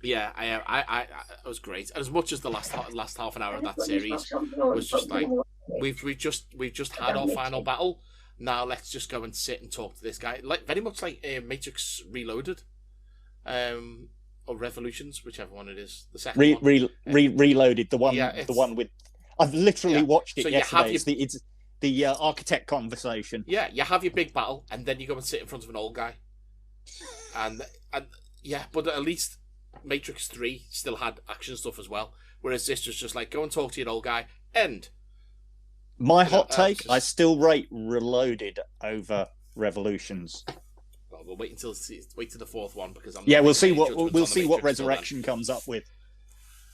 Yeah, I it was great. As much as the last half an hour of that series was just like, we've just had our final battle. Now let's just go and sit and talk to this guy. Like very much like Matrix Reloaded, or Revolutions, whichever one it is. The second one. Reloaded, the one with. I've literally watched it yesterday. It's the architect conversation. Yeah, you have your big battle, and then you go and sit in front of an old guy. And but at least Matrix 3 still had action stuff as well, whereas this was just like, go and talk to your old guy. End. My hot take: I still rate Reloaded over Revolutions. Well, we'll wait to the fourth one because we'll see what Resurrection comes up with.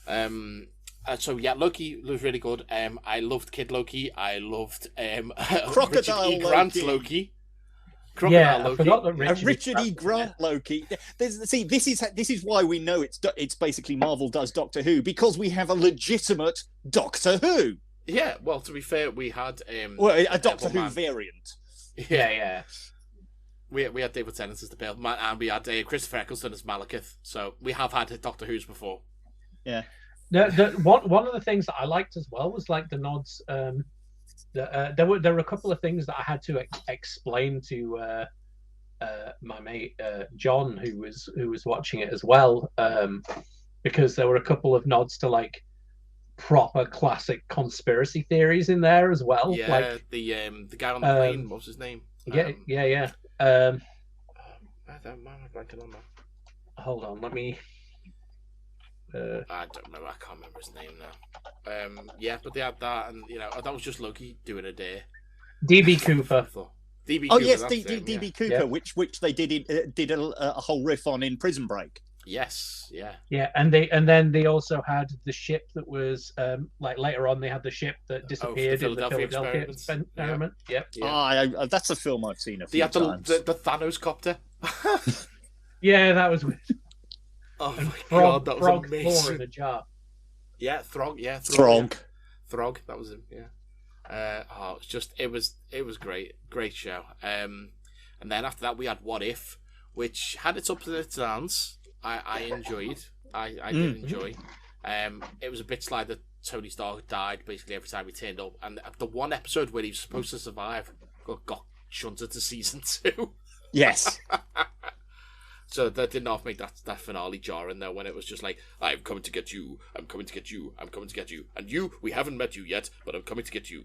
And So yeah, Loki was really good. I loved Kid Loki. I loved Crocodile Richard E. Grant Loki. Loki. Yeah, Loki. I forgot that Richard E. Grant Loki. See, this is why we know it's basically Marvel does Doctor Who, because we have a legitimate Doctor Who. Yeah, well, to be fair, we had a Doctor Who variant. Yeah. We had David Tennant as the Pale Man, and we had Christopher Eccleston as Malekith. So we have had Doctor Who's before. Yeah. One of the things that I liked as well was like the nods. There were a couple of things that I had to explain to my mate John, who was watching it as well, because there were a couple of nods to like proper classic conspiracy theories in there as well. Yeah, like the guy on the plane. What's his name? Yeah. I don't mind blanking on that. Hold on, let me. I don't remember. I can't remember his name now. Yeah, but they had that, and that was just Loki doing a day. DB Cooper. DB Oh Cooper, yes, that's DB Cooper, which they did a whole riff on in Prison Break. Yes, yeah. Yeah, and then they also had the ship that was like later on they had the ship that disappeared in the Philadelphia experiment. Yep. Yeah. That's a film I've seen a few they had times. The Thanos copter. Yeah, that was weird. Oh and my God, that was Frog amazing. 4 in a jar. Yeah, Throg. Yeah, Throg. Throg. That was him. Yeah. It was great show. And then after that we had What If, which had its ups and its downs. I enjoyed. I did enjoy. It was a bit like that Tony Stark died basically every time he turned up, and the one episode where he was supposed to survive got shunted to season 2. Yes. So that did not make that finale jarring though, when it was just like, I'm coming to get you, I'm coming to get you, I'm coming to get you, and you, we haven't met you yet, but I'm coming to get you.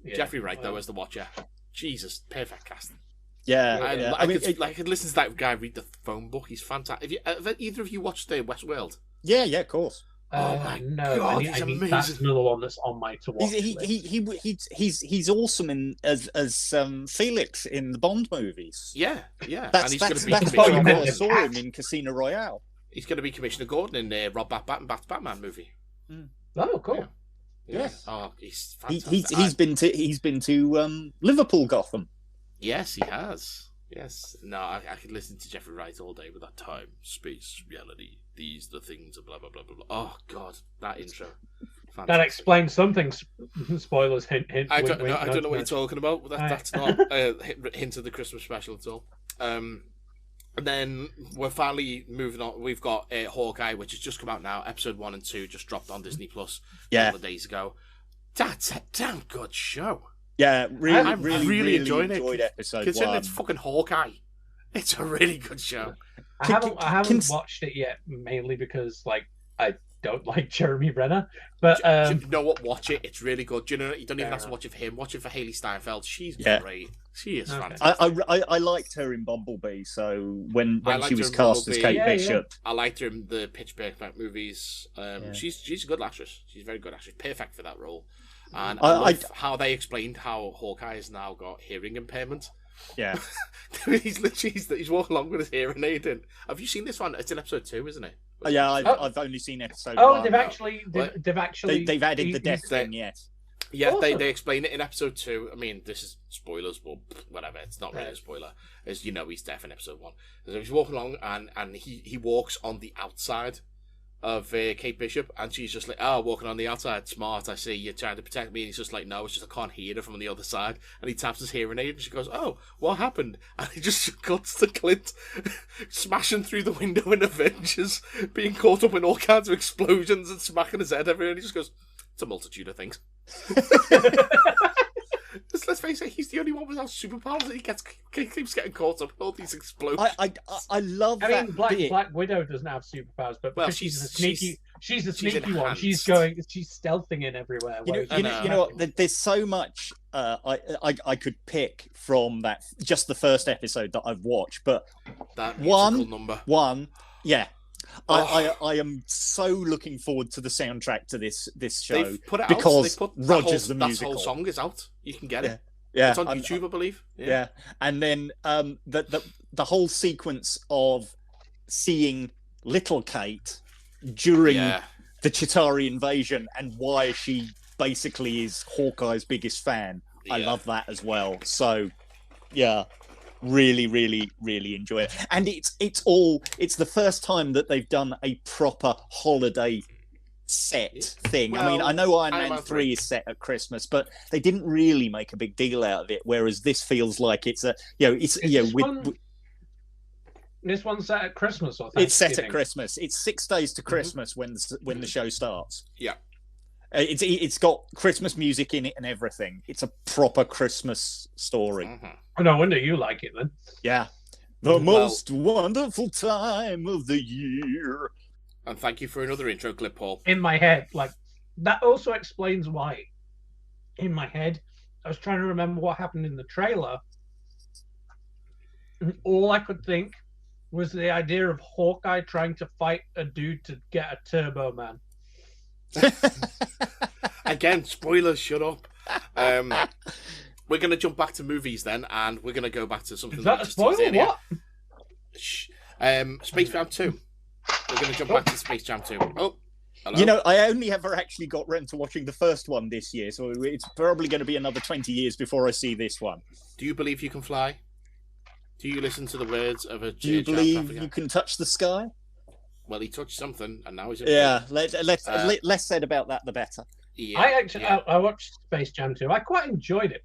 Yeah, Jeffrey Wright though as the Watcher, Jesus, perfect casting. Yeah, I could listen to that guy read the phone book. He's fantastic. Have either of you watched Westworld? Yeah, of course. Oh my no! God, I mean, that's another one that's on my to watch. He's awesome as Felix in the Bond movies. Yeah. That's why I saw him in Casino Royale. He's going to be Commissioner Gordon in Rob Batman movie. Oh, cool. Yeah. Yes. Oh, he's fantastic. He's been to Liverpool Gotham. Yes, he has. Yes. No, I could listen to Jeffrey Wright all day with that time, space, reality. These the things, blah blah blah blah blah. Oh God, that intro. Fantastic. That explains something. Spoilers. Hint. I don't know what you're talking about. That's not a hint of the Christmas special at all. And then we're finally moving on. We've got Hawkeye, which has just come out now. Episode 1 and 2 just dropped on Disney Plus a couple of days ago. That's a damn good show. Yeah, I really enjoyed episode Considering 1. it's fucking Hawkeye, it's a really good show. I haven't watched it yet, mainly because I don't like Jeremy Renner. But you know what? Watch it. It's really good. Do you know? You don't even have to watch it for him. Watch it for Haley Steinfeld. She's great. She is fantastic. I liked her in Bumblebee. So when she was cast as Kate Bishop, I liked her in the Pitch Perfect movies. She's a good actress. She's a very good actress. Perfect for that role. And I love how they explained how Hawkeye has now got hearing impairment. Yeah. he's walking along with his hearing aid in. Have you seen this one? It's in episode 2, isn't it? Yeah, I've only seen episode 1. Oh, they've actually added the death thing, yes. Yeah, awesome. They explain it in episode 2. I mean, this is spoilers, but whatever. It's not really a spoiler. As you know, he's deaf in episode 1. So he's walking along, and he walks on the outside of Kate Bishop, and she's just like, walking on the outside, smart, I see, you're trying to protect me. And he's just like, no, it's just I can't hear her from the other side. And he taps his hearing aid, and she goes, oh, what happened? And he just cuts to Clint smashing through the window in Avengers, being caught up in all kinds of explosions and smacking his head everywhere, and he just goes, it's a multitude of things. Let's face it, he's the only one without superpowers, and he keeps getting caught up in all these explosions. I love that. I mean, Black Widow doesn't have superpowers, but because she's a sneaky one. She's stealthing in everywhere. You know what? There's so much I could pick from that, just the first episode that I've watched, but that number. Yeah. I am so looking forward to the soundtrack to this show. They've put it because out. Rogers the musical. That whole song is out. You can get it. Yeah, it's on YouTube, I believe. Yeah, and then the whole sequence of seeing little Kate during the Chitauri invasion and why she basically is Hawkeye's biggest fan. I love that as well. So, yeah, really, really, really enjoy it. And it's the first time that they've done a proper holiday set thing. Well, I mean, I know Iron Man 3 is set at Christmas, but they didn't really make a big deal out of it. Whereas this feels like it's a, this one's set at Christmas, I think. It's set at Christmas. It's 6 days to Christmas when the show starts. Yeah. It's got Christmas music in it and everything. It's a proper Christmas story. Mm-hmm. No wonder you like it then. Yeah. The most wonderful time of the year. And thank you for another intro clip, Paul. In my head, like, that also explains why, in my head, I was trying to remember what happened in the trailer. And all I could think was the idea of Hawkeye trying to fight a dude to get a Turbo Man. Again, spoilers, shut up. We're going to jump back to movies then, and we're going to go back to something... Is that a spoiler? What? Space Jam 2. We're going to jump back to Space Jam 2. Oh, hello? You know, I only ever actually got round to watching the first one this year, so it's probably going to be another 20 years before I see this one. Do you believe you can fly? Do you listen to the words of a... Do you believe you can touch the sky? Well, he touched something, and now he's... less said about that, the better. Yeah, I watched Space Jam 2. I quite enjoyed it.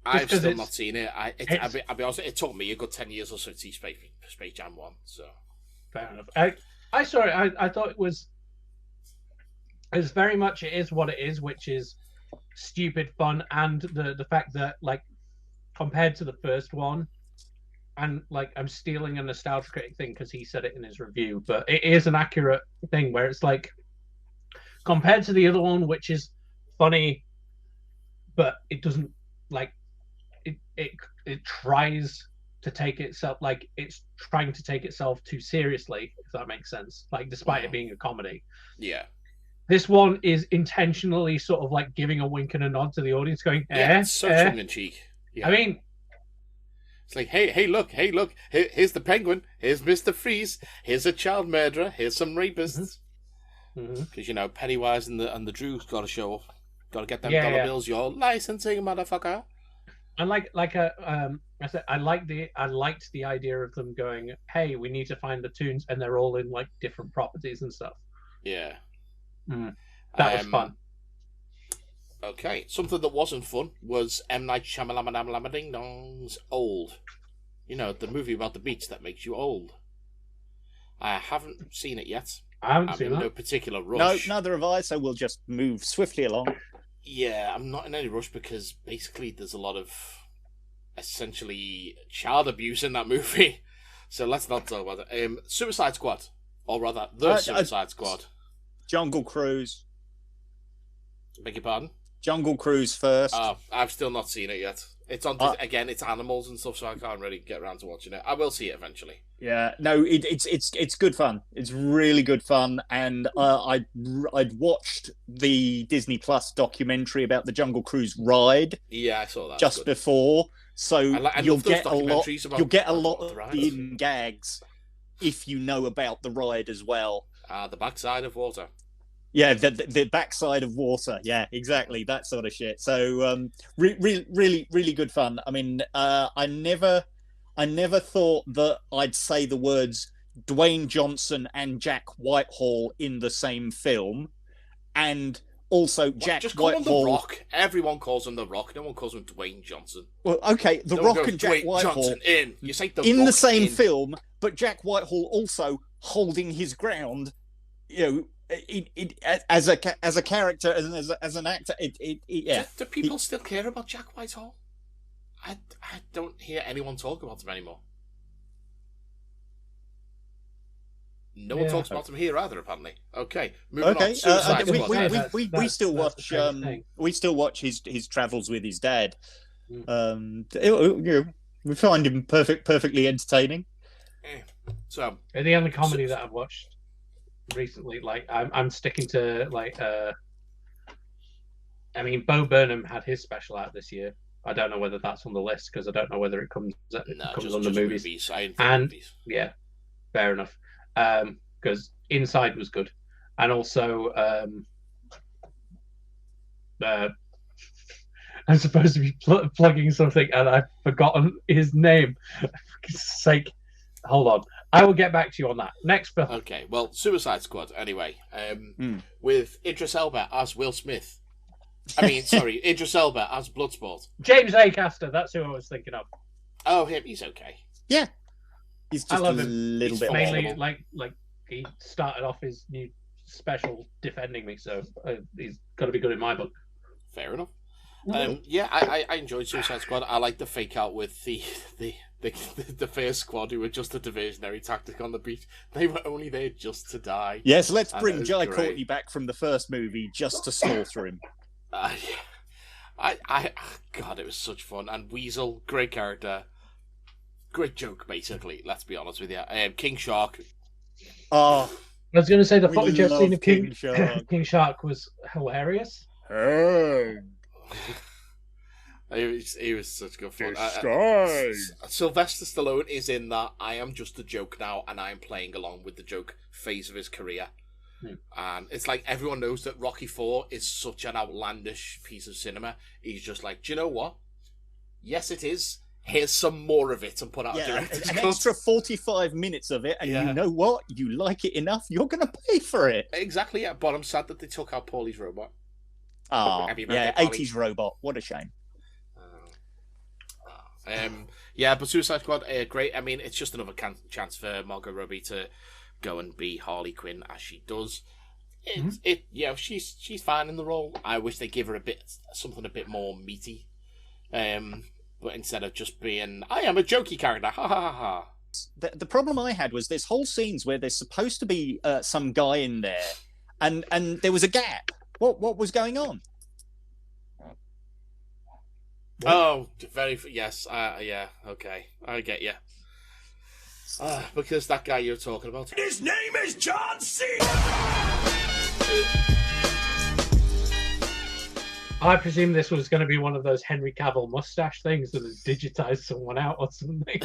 I've still not seen it. I'll be honest, it took me a good 10 years or so to see Space Jam 1, so... Fair enough. I saw it. I thought it was very much, it is what it is, which is stupid fun, and the fact that, like, compared to the first one, and, like, I'm stealing a nostalgia critic thing because he said it in his review, but it is an accurate thing where it's like, compared to the other one, which is funny, but it doesn't, like, it tries to take itself, like, it's trying to take itself too seriously, if that makes sense, like, despite it being a comedy. Yeah. This one is intentionally sort of like giving a wink and a nod to the audience, going, it's so tongue-in-cheek. Yeah. I mean, it's like, hey, look, here's the Penguin, here's Mr. Freeze, here's a child murderer, here's some rapists. Because, you know, Pennywise and the Drew's got to show up. Got to get them dollar bills, you're licensing, motherfucker. And I said, I liked the idea of them going, hey, we need to find the tunes, and they're all in, like, different properties and stuff. Yeah. That was fun. Okay, something that wasn't fun was M. Night Shyamalan Ding Dong's Old. You know, the movie about the beach that makes you old. I haven't seen it yet. I haven't seen it. No particular rush. No, neither have I, so we'll just move swiftly along. Yeah, I'm not in any rush because basically there's a lot of essentially child abuse in that movie. So let's not talk about it. Suicide Squad. Or rather, The Suicide Squad. Jungle Cruise. Beg your pardon? Jungle Cruise first. I've still not seen it yet. It's on again. It's animals and stuff, so I can't really get around to watching it. I will see it eventually. Yeah, no, it's good fun. It's really good fun, and I'd watched the Disney Plus documentary about the Jungle Cruise ride. Yeah, I saw that just before. So you'll get a lot. You'll get a lot of the gags if you know about the ride as well. The backside of water. Yeah, the backside of water. Yeah, exactly, that sort of shit. So, really good fun. I mean, I never thought that I'd say the words Dwayne Johnson and Jack Whitehall in the same film, and also Jack just call Whitehall. Him The Rock. Everyone calls him The Rock. No one calls him Dwayne Johnson. Well, okay, The Rock and Jack Dwayne Whitehall Johnson in. You say in Rock the same film, but Jack Whitehall also holding his ground. You know, as a character and as an actor, yeah. Do people still care about Jack Whitehall? I don't hear anyone talk about him anymore. No one talks about him here either, apparently. Okay, moving on. Suicide Squad. We still watch. We still watch his travels with his dad. We find him perfectly entertaining. So the only comedy that I've watched recently, like I'm sticking to like I mean, Bo Burnham had his special out this year. I don't know whether that's on the list because I don't know whether it comes on the movies. movies. Movies. Yeah, fair enough. Because Inside was good, and also I'm supposed to be plugging something, and I've forgotten his name. For sake, hold on. I will get back to you on that. Next film. Okay, well, Suicide Squad, anyway. With Idris Elba as Will Smith. Idris Elba as Bloodsport. James A. Caster, that's who I was thinking of. Oh, him, he's okay. Yeah. He's just a him. little bit mainly horrible. like he started off his new special defending me, so he's got to be good in my book. Fair enough. I enjoyed Suicide Squad. I like the fake out with the first squad who were just a diversionary tactic on the beach. They were only there just to die. Yes, let's bring Jai Courtney back from the first movie just to slaughter him. God, it was such fun. And Weasel, great character, great joke. Basically, let's be honest with you. King Shark. I was going to say the footage I've seen of King Shark. King Shark was hilarious. He was such good fun. Sylvester Stallone is in that I am just a joke now, and I am playing along with the joke phase of his career. And it's like everyone knows that Rocky IV is such an outlandish piece of cinema. He's just like, do you know what? Yes, it is. Here's some more of it and put out a director's cut. An extra 45 minutes of it, and you know what? You like it enough, you're going to pay for it. Exactly, yeah. But I'm sad that they took out Paulie's robot. Yeah, 80s robot. What a shame. But Suicide Squad, great. I mean, it's just another chance for Margot Robbie to go and be Harley Quinn as she does. She's fine in the role. I wish they give her something a bit more meaty. But instead of just being, I am a jokey character, ha ha ha ha. The problem I had was there's whole scenes where there's supposed to be some guy in there, and there was a gap. What was going on? Oh, yes, yeah, okay, I get you. Because that guy you're talking about. His name is John C. I presume this was going to be one of those Henry Cavill mustache things that has digitized someone out or something.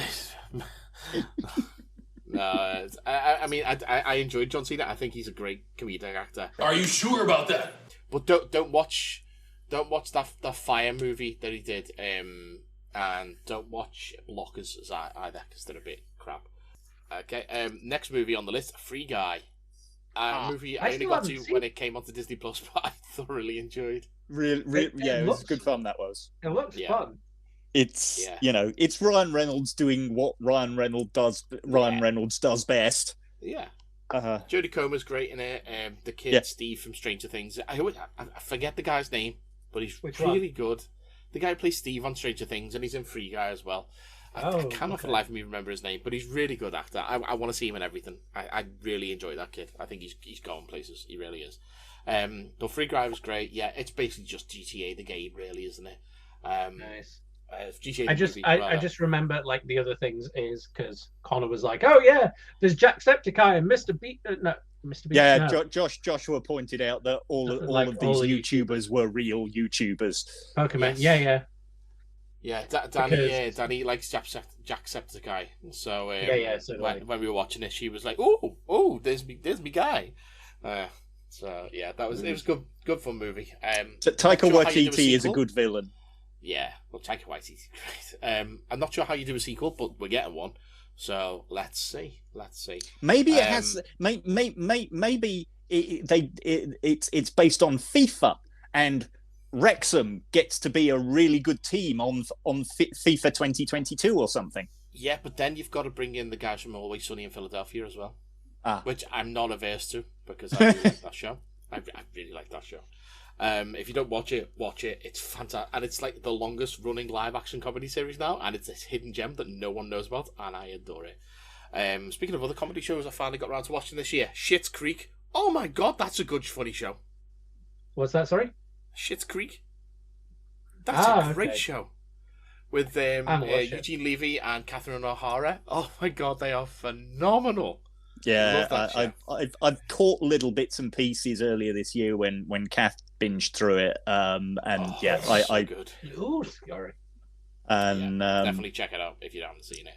No, I enjoyed John Cena. I think he's a great comedic actor. Are you sure about that? But don't watch that Fire movie that he did, and don't watch Blockers either because they're a bit crap. Okay, next movie on the list, Free Guy. Movie I only got to when it came onto Disney Plus, but I thoroughly enjoyed. It was good fun. That was. It looks fun. It's it's Ryan Reynolds doing what Ryan Reynolds does. Reynolds does best. Yeah. Jodie Comer's great in it. The kid Steve from Stranger Things. I forget the guy's name, but he's really good. The guy who plays Steve on Stranger Things, and he's in Free Guy as well. I cannot for the life of me remember his name, but he's really good actor. I want to see him in everything. I really enjoy that kid. I think he's going places. He really is. The Free Guy was great. Yeah, it's basically just GTA the game, really, isn't it? Nice. GTA I just remember like the other things is because Connor was like, oh yeah, there's Jacksepticeye and Mr. Beat. Mr. Beat. Yeah, no. Joshua pointed out that all of these YouTubers were real YouTubers. Pokemon, yes. Yeah, Danny likes Jacksepticeye. So when we were watching it, she was like, "Oh, there's me guy." So yeah, it was good fun movie. So Taika Waititi is a good villain. Yeah, well, Taika Waititi's great. I'm not sure how you do a sequel, but we're getting one. So let's see. Maybe it has. Maybe it's based on FIFA, and Wrexham gets to be a really good team on FIFA 2022 or something. Yeah, but then you've got to bring in the guys from Always Sunny in Philadelphia as well, which I'm not averse to because I really like that show. I really like that show. If you don't watch it. It's fantastic, and it's like the longest running live action comedy series now, and it's this hidden gem that no one knows about, and I adore it. Speaking of other comedy shows, I finally got around to watching this year. Schitt's Creek. Oh my god, that's a good funny show. What's that? Sorry. Schitt's Creek. That's a great show with Eugene Levy and Catherine O'Hara. Oh my god, they are phenomenal. Yeah, I've caught little bits and pieces earlier this year when Kath binged through it, I good. Oh, sorry. And definitely check it out if you haven't seen it.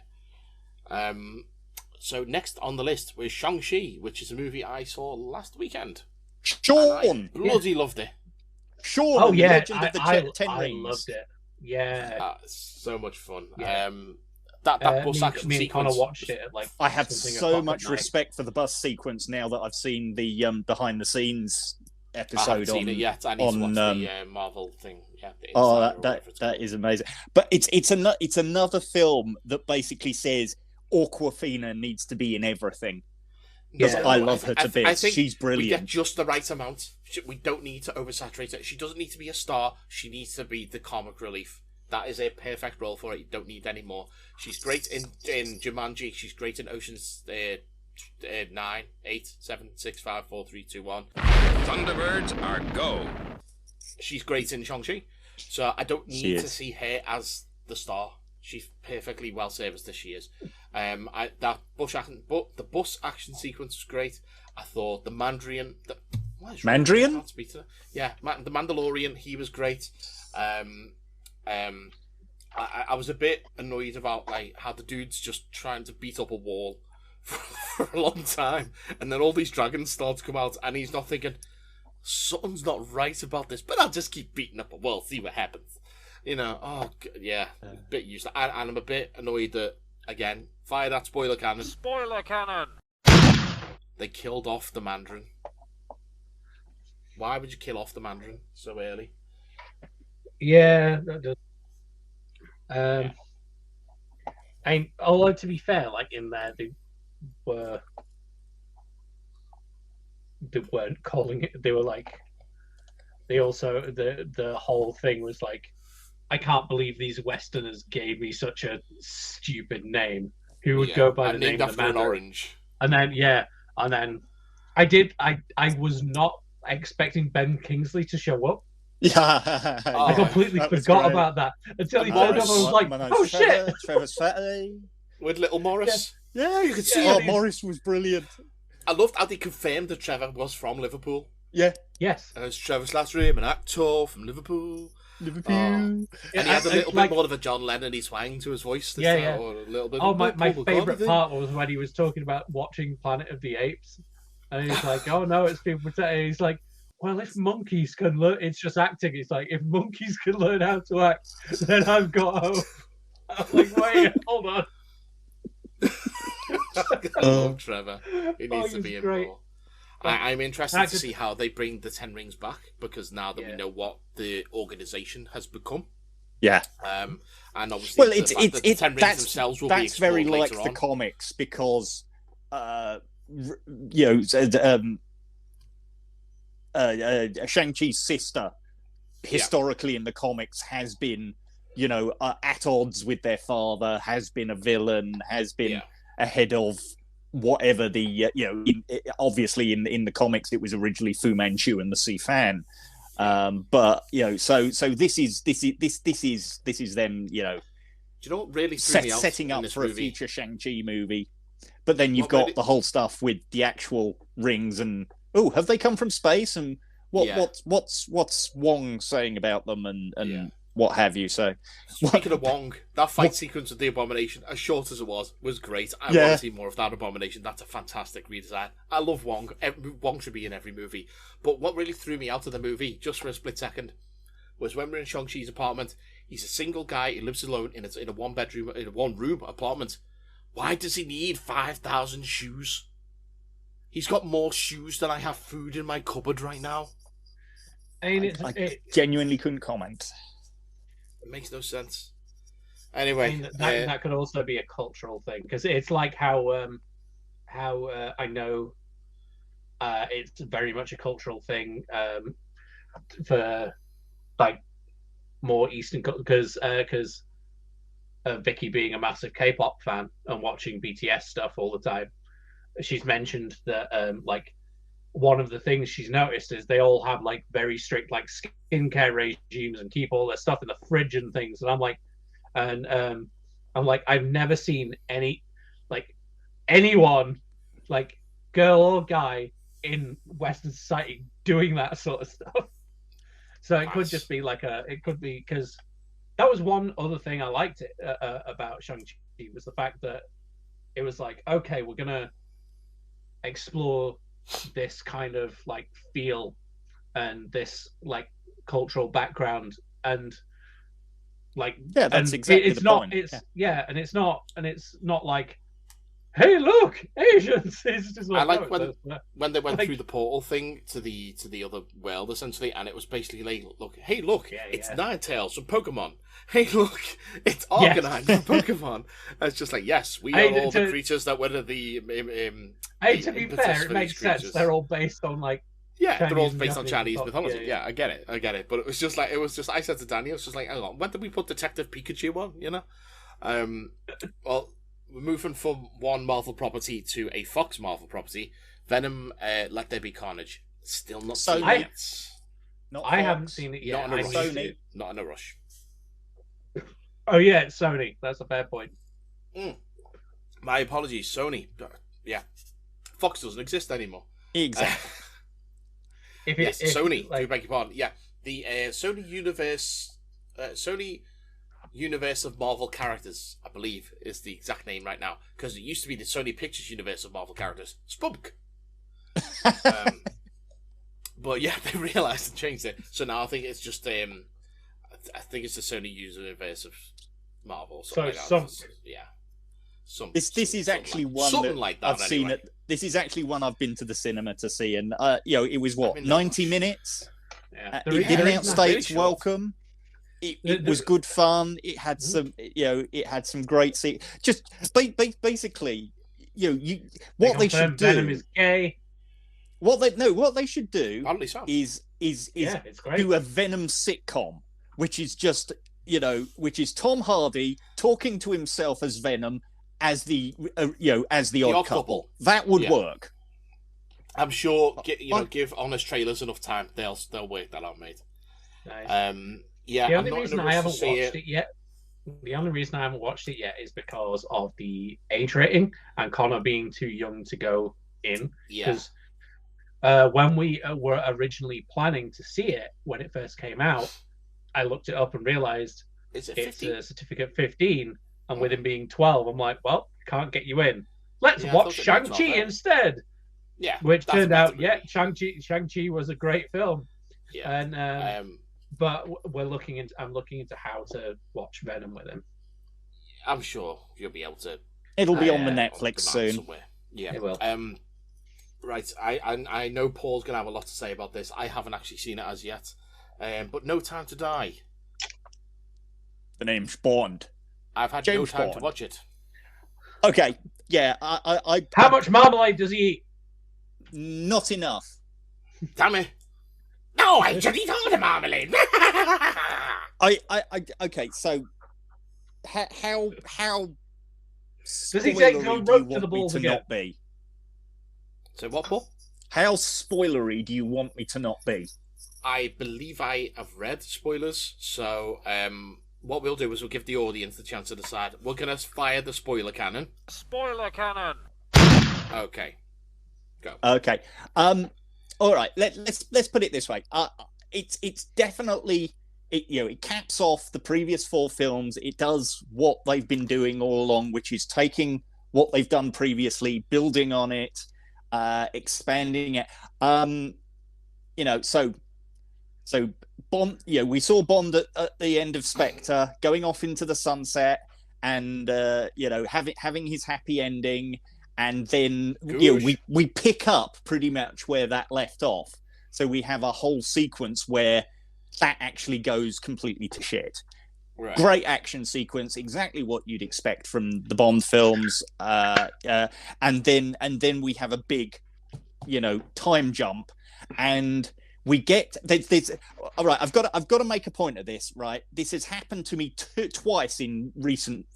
So next on the list was Shangshi, which is a movie I saw last weekend. Sean! Bloody loved it. Sean, Oh yeah, Legend of the Ten I Rings. loved it. Yeah, So much fun. Yeah. That bus action me and sequence. Connor watched it at like. I have something so o'clock much at night. respect for the bus sequence now that I've seen the behind the scenes I haven't episode seen on. it yet. I need to watch on, the Marvel thing. Yeah, the Oh, Insider or that whatever it's that called. is amazing. But it's another film that basically says Awkwafina needs to be in everything. Because Yeah. I love her to I bits. think She's we get brilliant. just the right amount. We don't need to oversaturate her. She doesn't need to be a star. She needs to be the comic relief. That is a perfect role for it. You don't need any more. She's great in Jumanji. She's great in Ocean's 9, 8, 7, 6, 5, 4, 3, 2, 1. Thunderbirds are go. She's great in Shang-Chi. So I don't She need is. to see her as the star. She's perfectly well serviced as she is. The bus action sequence was great. I thought the Mandarin. Mandrian? I can't speak to her. Yeah, the Mandalorian. He was great. I was a bit annoyed about like how the dude's just trying to beat up a wall for a long time, and then all these dragons start to come out, and he's not thinking something's not right about this, but I'll just keep beating up a wall, see what happens. You know, a bit useless. And I'm a bit annoyed that, again, fire that spoiler cannon. Spoiler cannon. They killed off the Mandarin. Why would you kill off the Mandarin so early? Yeah, that does. Although to be fair, like in there they weren't calling it. They were like, they also the whole thing was like, I can't believe these Westerners gave me such a stupid name. Who would go by the name of the an Mandarin? orange. And then I was not expecting Ben Kingsley to show up. Yeah, I completely that was forgot great. about that until he And turned up. I Morris. was like, My name's oh Trevor, shit! Trevor's Fatty. With little Morris. Yeah, you could see. Yeah, Oh, he's- Morris was brilliant. I loved how they confirmed that Trevor was from Liverpool. Yeah, Yes. And it's Trevor's last name, an actor from Liverpool. Liverpool. And he had a little like- bit more of a John Lennon-y twang to his voice. This Yeah, time, yeah. Or a little bit Oh, of my Paul favourite McCartney part was when he was talking about watching Planet of the Apes. And he's like, oh no, it's been protected. He's like, well, if monkeys can learn, it's just acting. It's like, if monkeys can learn how to act, then I've got hope. I'm like, wait, hold on. I love Trevor. He needs to he's be in great. more. I'm interested I to could- see how they bring the Ten Rings back, because now that we Yeah. know what the organisation has become, Yeah. and obviously Well, the it's fact that the Ten Rings that's themselves will be that's very explored like later the on. comics because, you know, Shang-Chi's sister historically in the comics has been, you know, at odds with their father, has been a villain, has been Yeah. ahead of whatever the you know. Obviously, in the comics, it was originally Fu Manchu and the Si-Fan. But you know, so this is them, you know, Do you know what really threw me out setting in up this for a movie? future Shang-Chi movie. But then you've What got really- the whole stuff with the actual rings and have they come from space and what's Wong saying about them and Yeah. what have you? So Speaking of Wong, that fight sequence with the Abomination, as short as it was great. I Yeah. want to see more of that Abomination. That's a fantastic redesign. I love Wong. Wong should be in every movie. But what really threw me out of the movie, just for a split second, was when we're in Shang-Chi's apartment. He's a single guy. He lives alone in a one-room apartment. Why does he need 5,000 shoes? He's got more shoes than I have food in my cupboard right now. I mean, I genuinely couldn't comment. It makes no sense. I Anyway, mean, that could also be a cultural thing because it's like how I know it's very much a cultural thing for like more Eastern because Vicky being a massive K-pop fan and watching BTS stuff all the time, she's mentioned that like one of the things she's noticed is they all have like very strict like skincare regimes and keep all their stuff in the fridge and things. And I'm like, I've never seen anyone, like girl or guy in Western society doing that sort of stuff. So it could just be like it could be because that was one other thing I liked about Shang-Chi was the fact that it was like, okay, we're gonna explore this kind of like feel and this like cultural background, and like, Yeah, that's and exactly it's the not point. it's and it's not like, hey, look, Asians. It's just I like, like when they went like, through the portal thing to the other world, essentially, and it was basically like, look, hey, look, it's Ninetales from Pokemon. Hey, look, it's Arcanine from Pokemon. And it's just like, yes, we are all the creatures that were the. Hey, to be fair, it makes sense. They're all based on like. Yeah, Chinese they're all based on Chinese mythology. mythology. Yeah, I get it. But it was just I said to Danny, I was just like, hang on, when did we put Detective Pikachu on? You know, well, we're moving from one Marvel property to a Fox Marvel property. Venom, Let There Be Carnage. Still not seen it yet. I haven't seen it yet. Not in a rush. Sony. Not in a rush. Oh yeah, it's Sony. That's a fair point. My apologies, Sony. Yeah, Fox doesn't exist anymore. Exactly. Sony. Do beg your pardon. Yeah, the Sony Universe of Marvel Characters, I believe, is the exact name right now, because it used to be the Sony Pictures Universe of Marvel Characters. Spunk. But yeah, they realised and changed it, so now I think it's just I think it's the Sony Universe of Marvel. So This is actually one that like that I've seen it. This is actually one I've been to the cinema to see, and it was 90 minutes. Yeah. It didn't outstay its welcome. It was good fun. It had some, it had some great just basically, what they should do. Venom is gay. What they should do is do a Venom sitcom, which is just which is Tom Hardy talking to himself as Venom, as the odd couple. That would work. I'm sure. Give honest trailers enough time, they'll work that out, mate. Nice. The only reason I haven't watched it yet. The only reason I haven't watched it yet is because of the age rating and Connor being too young to go in. Because when we were originally planning to see it when it first came out, I looked it up and realized it's a certificate 15, and with him being 12, I'm like, well, can't get you in. Let's watch Shang-Chi instead. Yeah, which turned out, Shang-Chi was a great film. Yeah, and but I'm looking into how to watch Venom with him. I'm sure you'll be able to. It'll be on the Netflix soon. Somewhere. Yeah, it will. Right, I know Paul's gonna have a lot to say about this. I haven't actually seen it as yet. But No Time to Die. The name's Bond. I've had no time to watch it. Okay, yeah, I How much marmalade does he eat? Not enough. Damn it! No, I should eat all the marmalade. Okay, so how does he take no rope to the balls again? Not be? So what, Paul? How spoilery do you want me to not be? I believe I have read spoilers, so what we'll do is we'll give the audience the chance to decide. We're gonna fire the spoiler cannon. Spoiler cannon. Okay, go. Okay. All right. Let's put it this way. It's definitely it caps off the previous 4 films. It does what they've been doing all along, which is taking what they've done previously, building on it, expanding it. So Bond. We saw Bond at the end of Spectre, going off into the sunset, and having his happy ending. And then we pick up pretty much where that left off. So we have a whole sequence where that actually goes completely to shit. Right. Great action sequence, exactly what you'd expect from the Bond films. And then we have a big, time jump, and we get there's all right. I've got to make a point of this. Right, this has happened to me twice in recent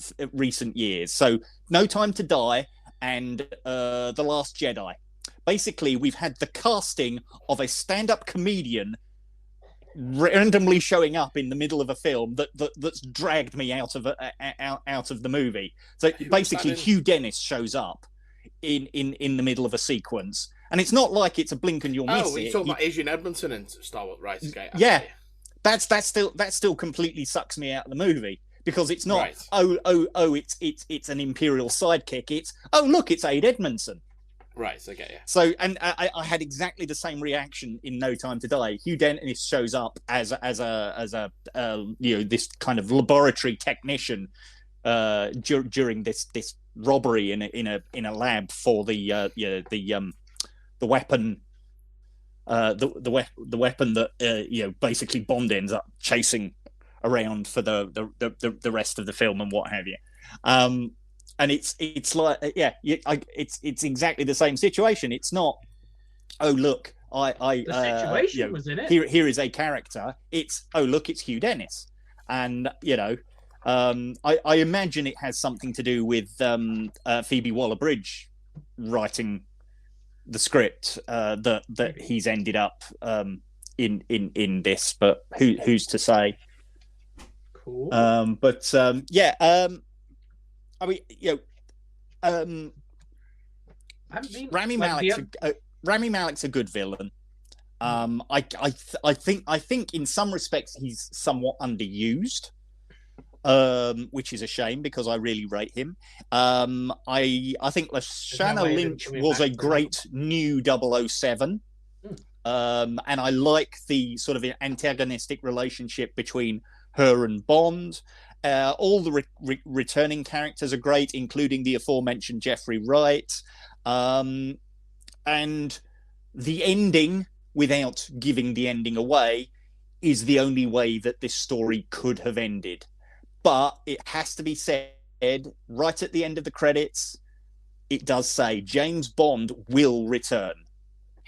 years. So No Time to Die and The Last Jedi. Basically, we've had the casting of a stand-up comedian randomly showing up in the middle of a film that's dragged me out of the movie. So basically, Hugh Dennis shows up in the middle of a sequence, and it's not like it's a blink and you'll miss it. Oh, you're talking about Adrian Edmondson in Star Wars, right? Okay, yeah, that still completely sucks me out of the movie. because it's not Right. it's an Imperial sidekick. It's look, it's Aid Edmondson. Right, I get you. So, and I had exactly the same reaction in No Time to Die. Hugh Dennis shows up as a this kind of laboratory technician during this robbery in a lab for the weapon. The weapon that basically Bond ends up chasing around for the rest of the film and what have you. And it's like it's exactly the same situation. It's not look, the situation was in it. Here is a character. It's look, it's Hugh Dennis, and I imagine it has something to do with Phoebe Waller-Bridge writing the script that he's ended up in this, but who's to say? Cool. I mean, Rami Malek's a good villain. I think in some respects he's somewhat underused, which is a shame because I really rate him. I think Lashana Lynch was a great new 007. And I like the sort of antagonistic relationship between her and Bond. All the returning characters are great, including the aforementioned Jeffrey Wright. And the ending, without giving the ending away, is the only way that this story could have ended. But it has to be said, right at the end of the credits, it does say James Bond will return.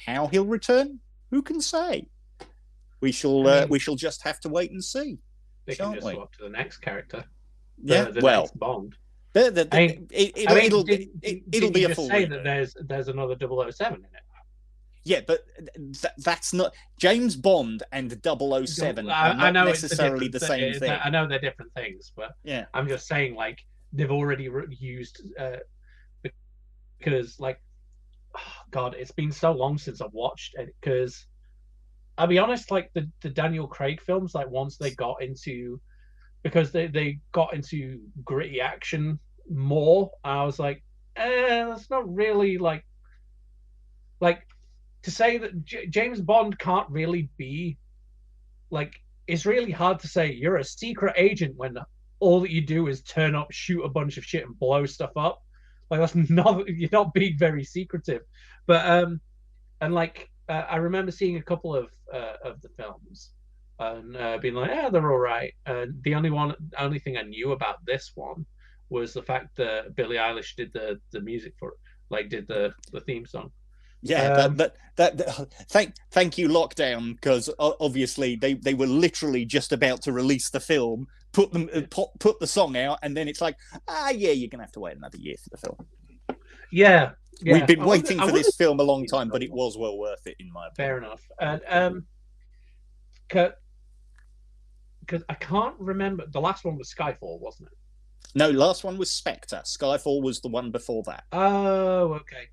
How he'll return? Who can say? We shall just have to wait and see. They can just swap to the next character. The next Bond. It'll be a full. Say that there's another 007 in it. Yeah, but that's not James Bond and 007 are not necessarily the same thing. I know they're different things, but yeah, I'm just saying, like, they've already used because, like, God, it's been so long since I've watched it. Because I'll be honest, like the Daniel Craig films, like once they got into, because they got into gritty action more, I was like, that's not really like to say that James Bond can't really be like, it's really hard to say you're a secret agent when all that you do is turn up, shoot a bunch of shit, and blow stuff up. Like, that's not, you're not being very secretive. But and like I remember seeing a couple of the films and being like, yeah, they're all right. The only thing I knew about this one was the fact that Billie Eilish did the music for it, like did the theme song. Yeah, thank you, lockdown, because obviously they were literally just about to release the film, put the song out, and then it's like, yeah, you're gonna have to wait another year for the film. Yeah. We've been waiting for this film a long time, but it was well worth it, in my opinion. Fair enough. And because I can't remember, the last one was Skyfall, wasn't it? No, last one was Spectre. Skyfall was the one before that. Oh, okay.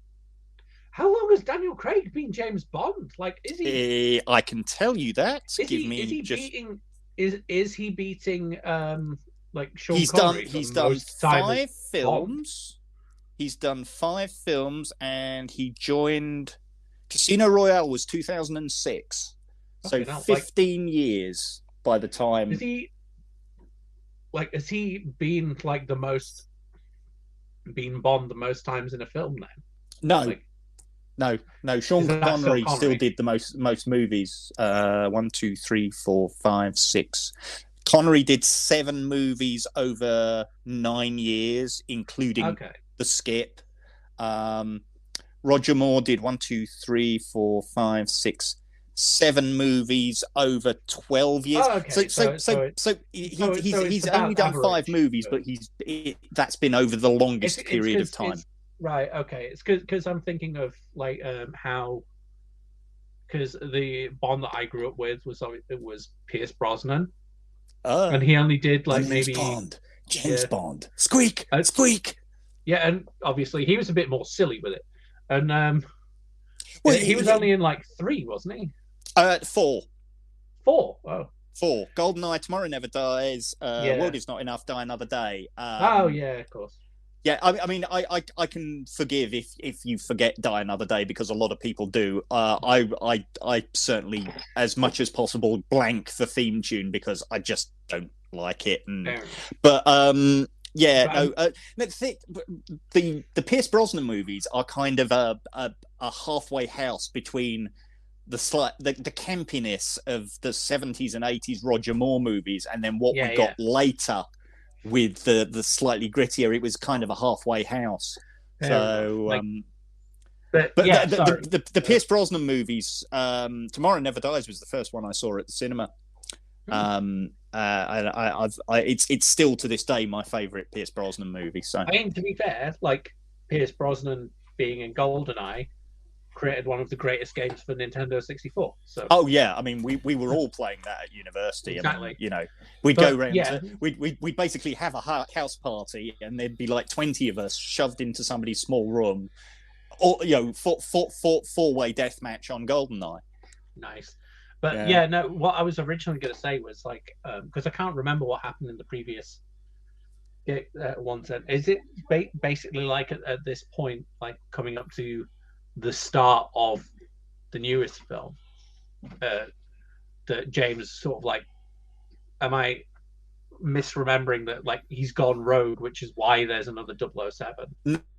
How long has Daniel Craig been James Bond? Like, is he? I can tell you that. Is he beating? Is he beating? Like Sean Connery? He's done 5 films. He's done 5 films, and he joined Casino Royale was 2006. So 15 years by the time. Is he? Like, has he been like been Bond the most times in a film then? No. Like, No. Sean Connery still did the most movies. 1, 2, 3, 4, 5, 6. Connery did 7 movies over 9 years, including the skip. Roger Moore did 1, 2, 3, 4, 5, 6, 7 movies over 12 years. Oh, okay. He's only done average, 5 movies, but that's been over the longest period of time. Right. Okay. It's because I'm thinking of like how, because the Bond that I grew up with was Pierce Brosnan, and he only did like James Bond, squeak. Yeah, and obviously he was a bit more silly with it, and he was only in like 3, wasn't he? 4. 4. Oh. 4. GoldenEye, Tomorrow Never Dies, Yeah. World Is Not Enough, Die Another Day. Oh yeah, of course. Yeah, I mean, I can forgive if you forget Die Another Day, because a lot of people do. I certainly, as much as possible, blank the theme tune because I just don't like it. But yeah, the Pierce Brosnan movies are kind of a halfway house between the campiness of the 70s and 80s Roger Moore movies, and then what we got later with the slightly grittier. It was kind of a halfway house. So, the Pierce Brosnan movies, Tomorrow Never Dies was the first one I saw at the cinema. It's still to this day my favorite Pierce Brosnan movie. So, I mean, to be fair, like Pierce Brosnan being in GoldenEye created one of the greatest games for Nintendo 64. So, oh yeah, I mean, we were all playing that at university. Exactly. I mean, you know, we'd go around. We'd basically have a house party, and there'd be like 20 of us shoved into somebody's small room, or four-way death match on GoldenEye. Nice. But no, what I was originally going to say was like, because I can't remember what happened in the previous ones. Is it basically like at this point, like coming up to the start of the newest film, that James sort of like, am I misremembering that like he's gone rogue, which is why there's another 007?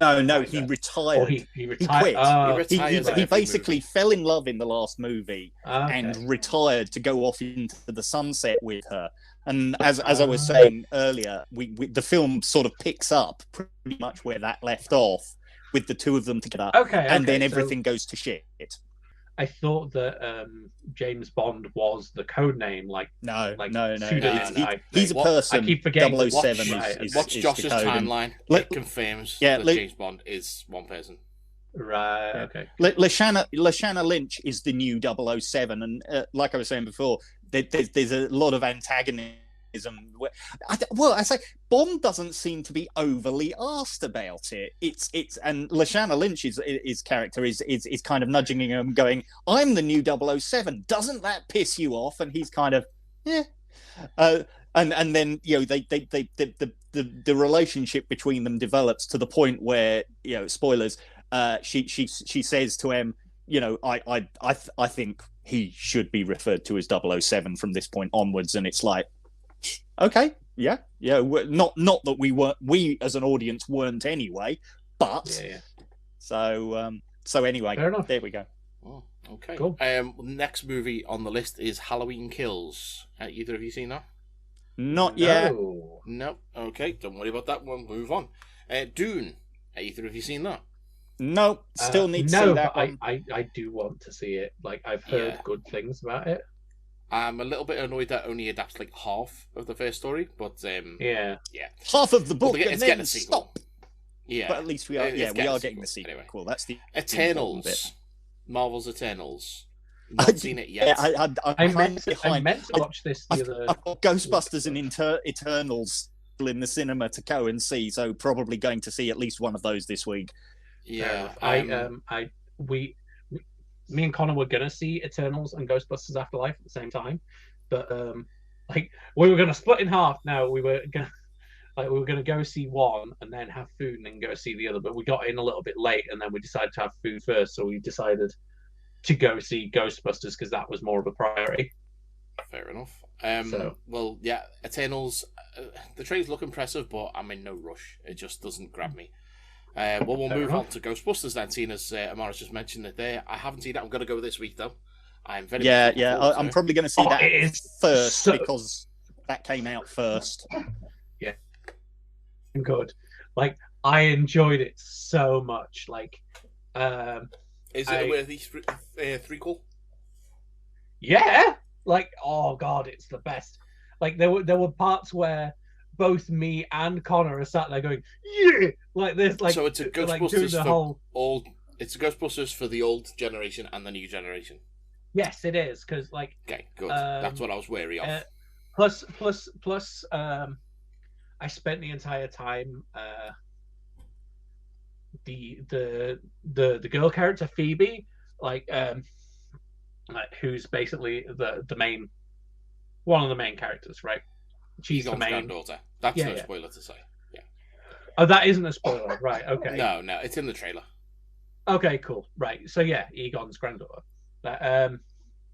No, he retired. Or he retired. He basically fell in love in the last movie and retired to go off into the sunset with her. And as I was saying earlier, the film sort of picks up pretty much where that left off, with the two of them together, and then everything goes to shit. I thought that James Bond was the code name, no. He's a person. I keep forgetting. 007 Watch Josh's timeline. It confirms that James Bond is one person. Right. Okay. Lashana Lynch is the new 007, and like I was saying before, there's a lot of antagonism. I say Bond doesn't seem to be overly asked about it. It's and Lashana Lynch's character is kind of nudging him, going, "I'm the new 007. Doesn't that piss you off?" And he's kind of, yeah. And then the relationship between them develops to the point where, spoilers. She says to him, I think he should be referred to as 007 from this point onwards, and it's like, okay, yeah. Not that we as an audience weren't anyway, but so anyway, there we go. Oh, okay. Cool. Next movie on the list is Halloween Kills. Either of you seen that? Not yet. No. Okay, don't worry about that one. Move on. Dune. Either of you seen that? No, still need to see that. But I do want to see it. Like, I've heard good things about it. I'm a little bit annoyed that only adapts like half of the first story, but half of the book. It's getting a sequel. Stop. Yeah, but at least we are. We are getting the sequel. Anyway. Cool. That's the Eternals. Marvel's Eternals. Not seen it yet. I meant to watch this the other. I've got Ghostbusters and Eternals in the cinema to go and see, so probably going to see at least one of those this week. Yeah, me and Connor were gonna see Eternals and Ghostbusters Afterlife at the same time, but we were gonna split in half. Now we were gonna go see one and then have food and then go see the other, but we got in a little bit late and then we decided to have food first, so we decided to go see Ghostbusters because that was more of a priority. Fair enough. Well, yeah, Eternals. The trailers look impressive, but I'm in no rush. It just doesn't grab me. We'll move on to Ghostbusters then, seeing as Amara's just mentioned it there. I haven't seen it. I'm going to go this week, though. I'm very I'm probably going to see that first because that came out first. Yeah. Good. Like, I enjoyed it so much. Like, is it a worthy threequel? Yeah. Like, oh god, it's the best. Like, there were parts where both me and Connor are sat there going, yeah, like this. Like, so it's a Ghostbusters It's a Ghostbusters for the old generation and the new generation. Yes, it is, because like. Okay, good. That's what I was wary of. Plus, I spent the entire time. The girl character Phoebe, who's basically the main one of the main characters, right? She's the main granddaughter. That's no spoiler to say. Yeah. Oh, that isn't a spoiler, right? Okay. No, it's in the trailer. Okay, cool. Right. So yeah, Egon's granddaughter. That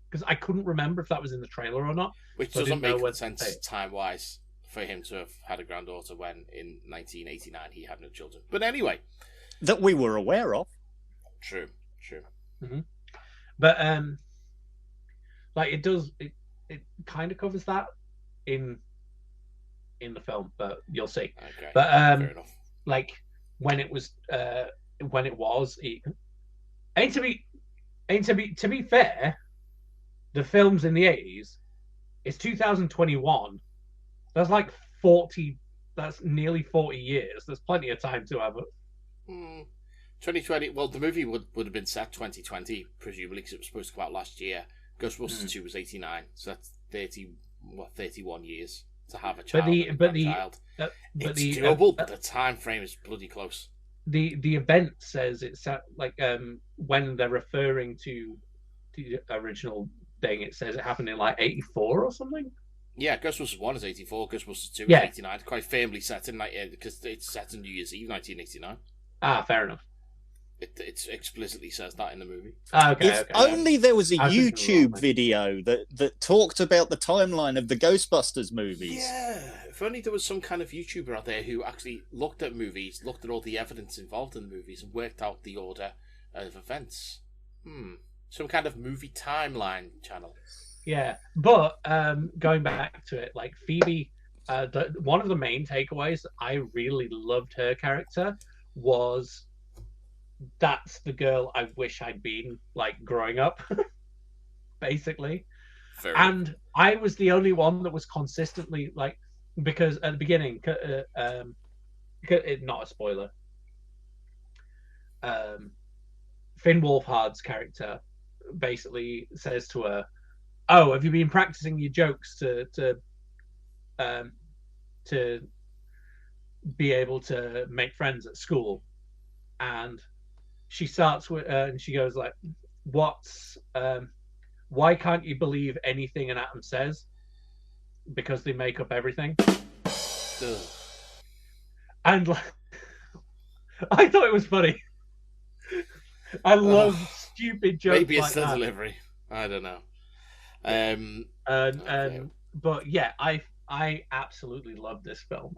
because I couldn't remember if that was in the trailer or not. Which doesn't make sense time-wise for him to have had a granddaughter when in 1989 he had no children. But anyway, that we were aware of. True. Mm-hmm. But like it does, it kind of covers that in the film, but you'll see. Okay. But fair enough. like when it was, to be fair, the films in the 80s, it's 2021. That's like 40. That's nearly 40 years. There's plenty of time to have it. 2020. Well, the movie would have been set 2020, presumably, because it was supposed to come out last year. Ghostbusters 2 was 89, so that's 31 years to have a child. It's doable, but the time frame is bloody close. The event says it's like when they're referring to the original thing, it says it happened in like 84 or something. Yeah, Ghostbusters 1 is 84, Ghostbusters 2 is 89. Quite firmly set in because it's set in New Year's Eve 1989. Ah, fair enough. It explicitly says that in the movie. If only there was a YouTube video that talked about the timeline of the Ghostbusters movies. Yeah, if only there was some kind of YouTuber out there who actually looked at movies, looked at all the evidence involved in the movies, and worked out the order of events. Some kind of movie timeline channel. Yeah, but going back to it, like Phoebe, one of the main takeaways that I really loved her character was that's the girl I wish I'd been like growing up, basically. And I was the only one that was consistently like, because at the beginning, not a spoiler. Finn Wolfhard's character basically says to her, "Oh, have you been practicing your jokes to be able to make friends at school?" And she starts with, and she goes like, why can't you believe anything an atom says? Because they make up everything. Ugh. And like, I thought it was funny. I love stupid jokes. Maybe it's like the that. delivery. I don't know. But yeah, I absolutely love this film.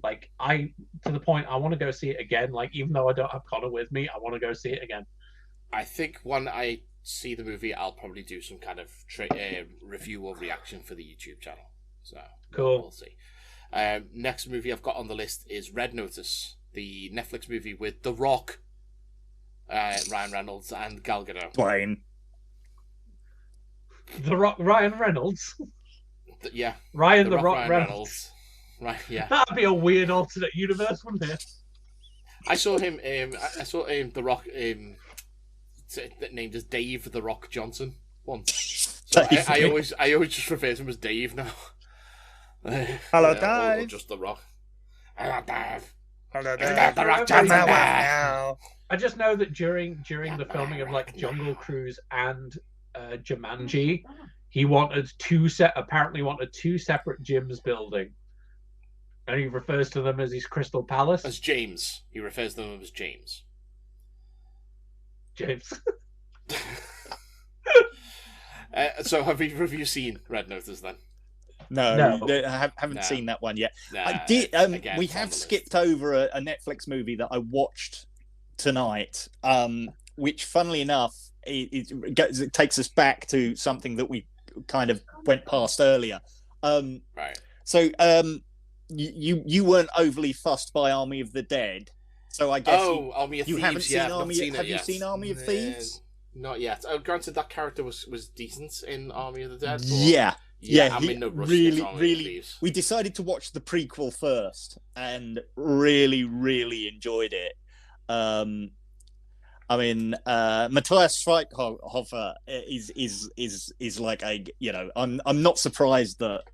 To the point I want to go see it again. Like, even though I don't have Connor with me, I want to go see it again. I think when I see the movie, I'll probably do some kind of review or reaction for the YouTube channel. So cool. We'll see. Next movie I've got on the list is Red Notice, the Netflix movie with The Rock, Ryan Reynolds, and Gal Gadot. Dwayne. The Rock, Ryan Reynolds. Yeah. Ryan the Rock Reynolds. Right, yeah. That'd be a weird alternate universe, wouldn't it? I saw him. I saw The Rock named as Dave The Rock Johnson once. So I always just refer to him as Dave now. Hello, Dave. Or just The Rock. Hello, Dave. Hello, Dave. The Rock Johnson. I just know that during the filming of like Jungle Cruise and Jumanji, he apparently wanted two separate gyms building. And he refers to them as his Crystal Palace. As James. He refers to them as James. James. So have you seen Red Notice then? No. I haven't seen that one yet. I did. We have skipped over a Netflix movie that I watched tonight, which, funnily enough, it takes us back to something that we kind of went past earlier. Right. So, you weren't overly fussed by Army of the Dead, so I guess Army of Thieves. Haven't seen Army. Have you seen Army of Thieves? Not yet. Granted, that character was decent in Army of the Dead. Yeah. I'm in no rush really. We decided to watch the prequel first, and really enjoyed it. I mean, Matthias Schweighöfer is like I'm not surprised that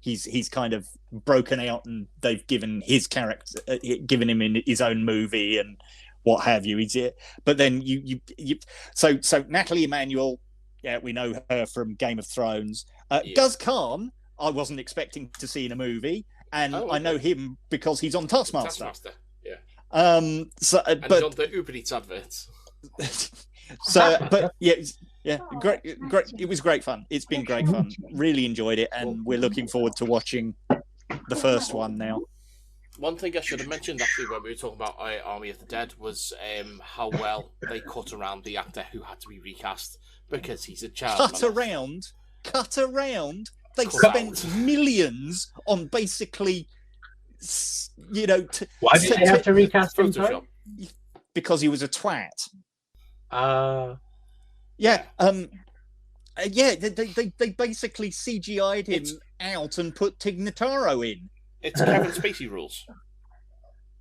he's kind of broken out and they've given his character, given him in his own movie and what have you. But then so Natalie Emmanuel, yeah, we know her from Game of Thrones. Guz Khan, I wasn't expecting to see in a movie, and I know him because he's on Taskmaster. Yeah. And he's on the Uber Eats adverts. But great. It was great fun. It's been great fun. Really enjoyed it, and we're looking forward to watching the first one now. One thing I should have mentioned actually when we were talking about Army of the Dead was how well they cut around the actor who had to be recast because he's a child. Cut around. They spent millions on basically, why did they have to recast him? Because he was a twat. They basically CGI'd him out and put Tig Notaro in. It's Kevin Spacey rules.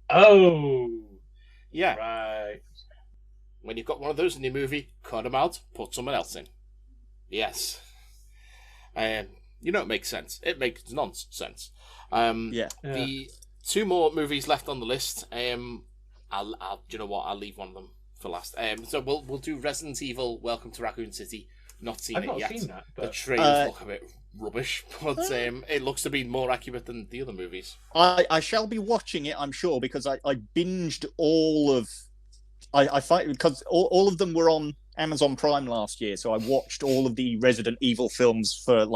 Oh, yeah. Right. When you've got one of those in your movie, cut him out, put someone else in. Yes. It makes sense. It makes nonsense. The 2 more movies left on the list. I'll you know what? I'll leave one of them for last. So we'll do Resident Evil: Welcome to Raccoon City. Not seen it yet. Seen that, but... The trailers look a bit rubbish, but it looks to be more accurate than the other movies. I shall be watching it, I'm sure, because I binged all of. I find because all of them were on Amazon Prime last year, so I watched all of the Resident Evil films for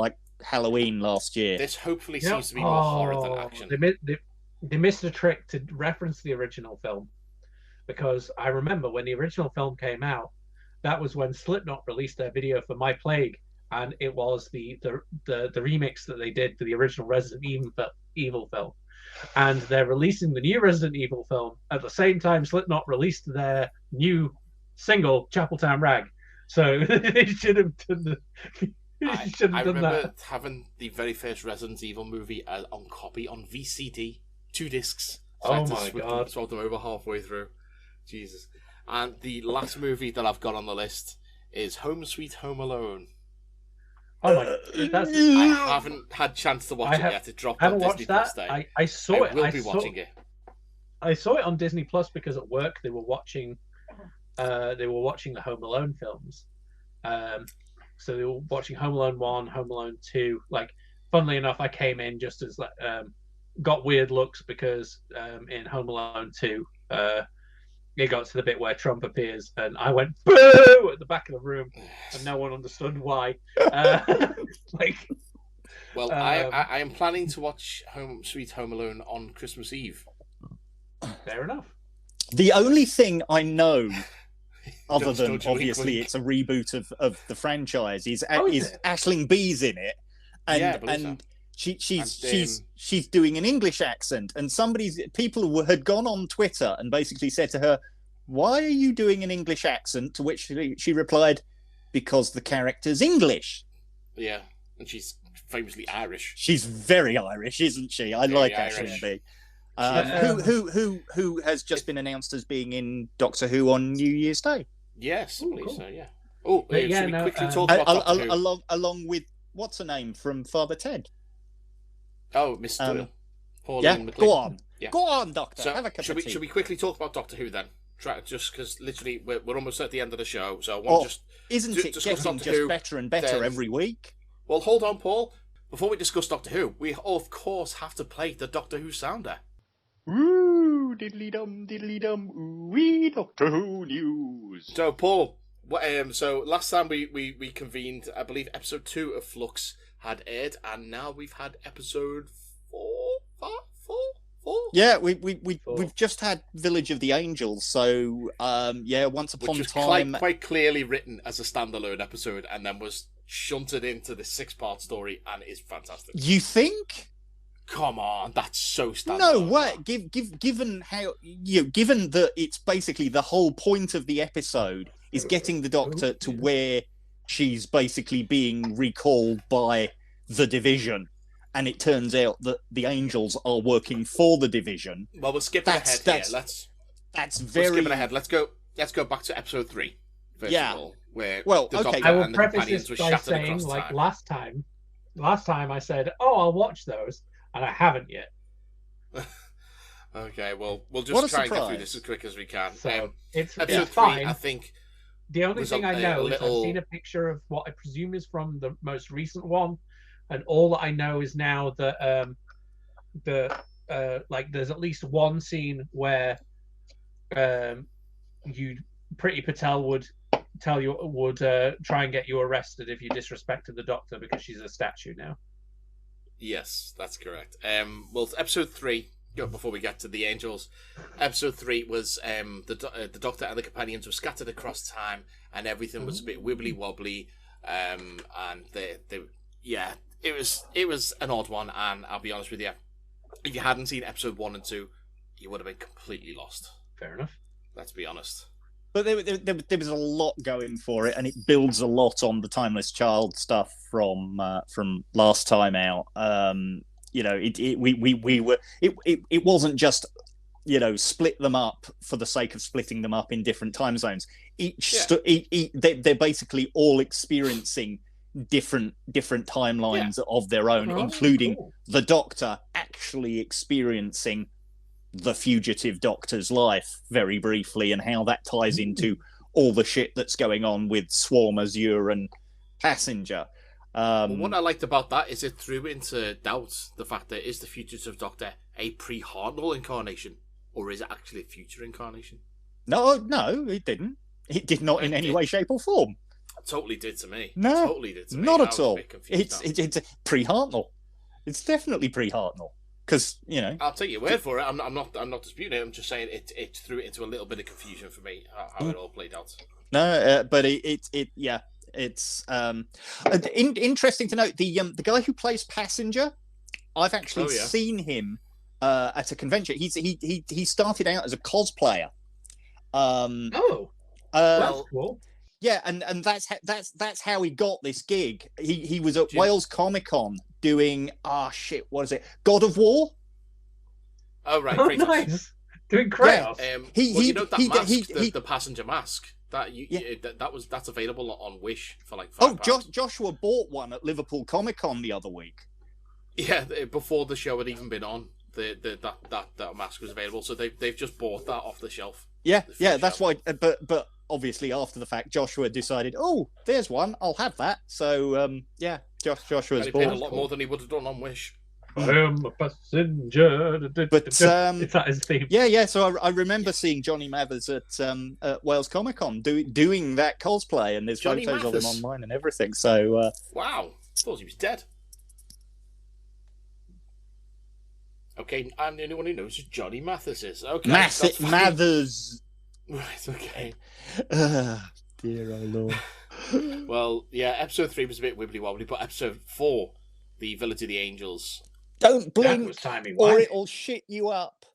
Halloween last year. This hopefully seems to be more horror than action. They missed a trick to reference the original film, because I remember when the original film came out, that was when Slipknot released their video for My Plague, and it was the remix that they did for the original Resident Evil film. And they're releasing the new Resident Evil film at the same time Slipknot released their new single, Chapeltown Rag. So they should have done I remember having the very first Resident Evil movie on copy on VCD, 2 discs. So oh my God. Swap them over halfway through. Jesus. And the last movie that I've got on the list is Home Sweet Home Alone. Oh my God. I haven't had a chance to watch it yet. It dropped on Disney Plus Day. I saw it. I will be watching it. I saw it on Disney Plus because at work they were watching the Home Alone films. So they were watching Home Alone 1, Home Alone 2. Funnily enough, I came in just as got weird looks because in Home Alone 2, it got to the bit where Trump appears, and I went boo at the back of the room, and no one understood why. Well, I am planning to watch Home Sweet Home Alone on Christmas Eve. Fair enough. The only thing I know, other than obviously it's a reboot of the franchise, is Aisling B's in it, and she's doing an English accent, and people had gone on Twitter and basically said to her, "Why are you doing an English accent?" To which she replied, "Because the character's English." Yeah, and she's famously Irish. She's very Irish, isn't she? I like Aisling B. Who has just been announced as being in Doctor Who on New Year's Day. Yes, cool. So. Should we quickly talk about Doctor Who? Along with what's her name from Father Ted? Oh, Miss Doyle. Go on. Yeah. Go on, Doctor. So, have a cup of tea. Should we quickly talk about Doctor Who then? Just because literally we're almost at the end of the show, so I want to isn't it getting just better and better every week? Well, hold on, Paul. Before we discuss Doctor Who, we of course have to play the Doctor Who sounder. Ooh, diddly dum, ooh, Doctor Who news. So, Paul, so last time we convened, I believe episode 2 of Flux had aired, and now we've had episode 4. Yeah, we've just had Village of the Angels. So, Once Upon a Time, quite clearly written as a standalone episode, and then was shunted into the 6-part story, and is fantastic. You think? Come on, that's so standalone. No, what? Given that it's basically the whole point of the episode is getting the Doctor to where she's basically being recalled by the Division, and it turns out that the Angels are working for the Division. Well, we're skipping ahead here. That's we're skipping ahead. Let's go back to episode 3. First of all, where the Doctor I will and the preface companions this were by shattered saying, across time. last time I said, I'll watch those, and I haven't yet. Okay, well, we'll just try and get through this as quick as we can. So it's episode 3, fine. I think. The only thing I know is I've seen a picture of what I presume is from the most recent one, and all that I know is now that there's at least one scene where Priti Patel would try and get you arrested if you disrespected the Doctor because she's a statue now. Yes, that's correct. Well, episode 3. Before we get to the Angels, episode 3 was the Doctor and the companions were scattered across time, and everything was a bit wibbly wobbly. And it was an odd one. And I'll be honest with you, if you hadn't seen episode 1 and 2, you would have been completely lost. Fair enough. Let's be honest. But there was a lot going for it, and it builds a lot on the Timeless Child stuff from last time out. It wasn't just split them up for the sake of splitting them up in different time zones. They're basically all experiencing different timelines of their own, including the Doctor actually experiencing the fugitive Doctor's life very briefly, and how that ties into all the shit that's going on with Swarm, Azure, and Passenger. What I liked about that is it threw into doubt the fact that is the fugitive Doctor a pre-Hartnell incarnation, or is it actually a future incarnation? No, it didn't. It did not in any way, shape, or form. It totally did to me. No, totally did to me. Not at all. It's pre-Hartnell. It's definitely pre-Hartnell. Because I'll take your word for it. I'm not disputing it. I'm just saying it threw it into a little bit of confusion for me how it all played out. No, but it's interesting to note the guy who plays Passenger. I've actually seen him at a convention. He started out as a cosplayer. That's cool. Yeah, and that's how he got this gig. He was at Wales Comic Con doing what is it? God of War? Oh right, nice. Doing Kratos. The passenger mask that's available on Wish for like £5. Joshua bought one at Liverpool Comic Con the other week. Yeah, before the show had even been on, that mask was available. So they've just bought that off the shelf. Yeah, that's why. But obviously after the fact, Joshua decided, there's one, I'll have that. So Joshua's bought. Paid a lot more than he would have done on Wish. I am a passenger. But it's that his theme. Yeah. So I remember seeing Johnny Mathers at Wales Comic Con doing that cosplay, and there's photos of him online and everything. So wow, I thought he was dead. Okay, I'm the only one who knows who Johnny Mathers is. Okay, Mathers. Right. Okay. Dear old Lord. Well, yeah. Episode 3 was a bit wibbly wobbly, but episode 4, the Village of the Angels. Don't blink, or it'll shit you up.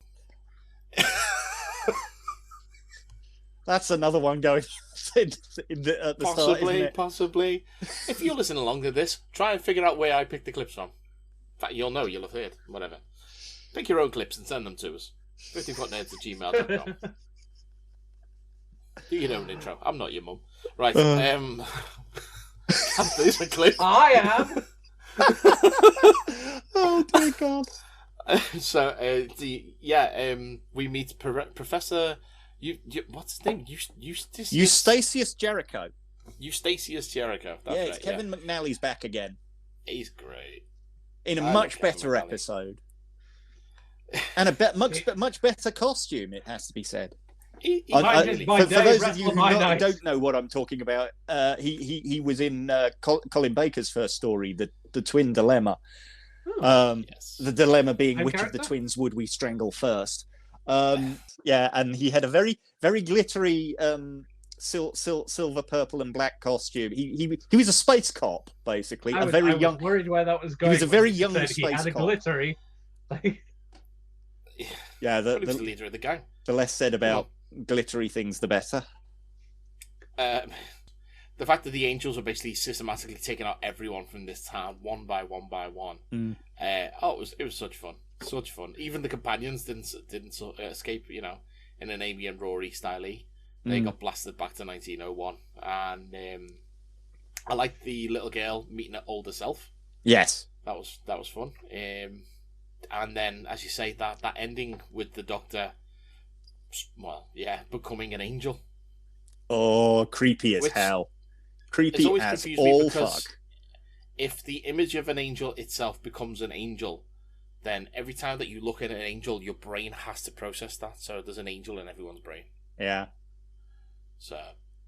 That's another one going at the start, isn't it? Possibly. If you're listening along to this, try and figure out where I picked the clips from. In fact, you'll have heard. Whatever. Pick your own clips and send them to us. 50footnerds@gmail.com. Do your own intro. I'm not your mum. Right. These are clips. I am. Oh dear God. So we meet Professor. What's his name? Eustachius Jericho. Eustachius Jericho. That's it's Kevin McNally's back again. He's great. In a much better episode. And a much better costume, it has to be said. For those of you who don't know what I'm talking about, he was in Colin Baker's first story, the Twin Dilemma. Yes. The dilemma being which of the twins would we strangle first? And he had a very, very glittery silver, purple, and black costume. He was a space cop, basically. I was worried where that was going. He was a very young space cop. He had a glittery. Yeah, the leader of the gang. The less said about glittery things, the better. The fact that the Angels are basically systematically taking out everyone from this town one by one by one. It was such fun, such fun. Even the companions didn't escape, in an Amy and Rory style. They got blasted back to 1901, and I liked the little girl meeting her older self. Yes, that was fun. And then, as you say, that ending with the Doctor, becoming an angel. Oh, creepy as hell. Creepy as all fuck. if the image of an angel itself becomes an angel, then every time that you look at an angel, your brain has to process that. So there's an angel in everyone's brain. Yeah. So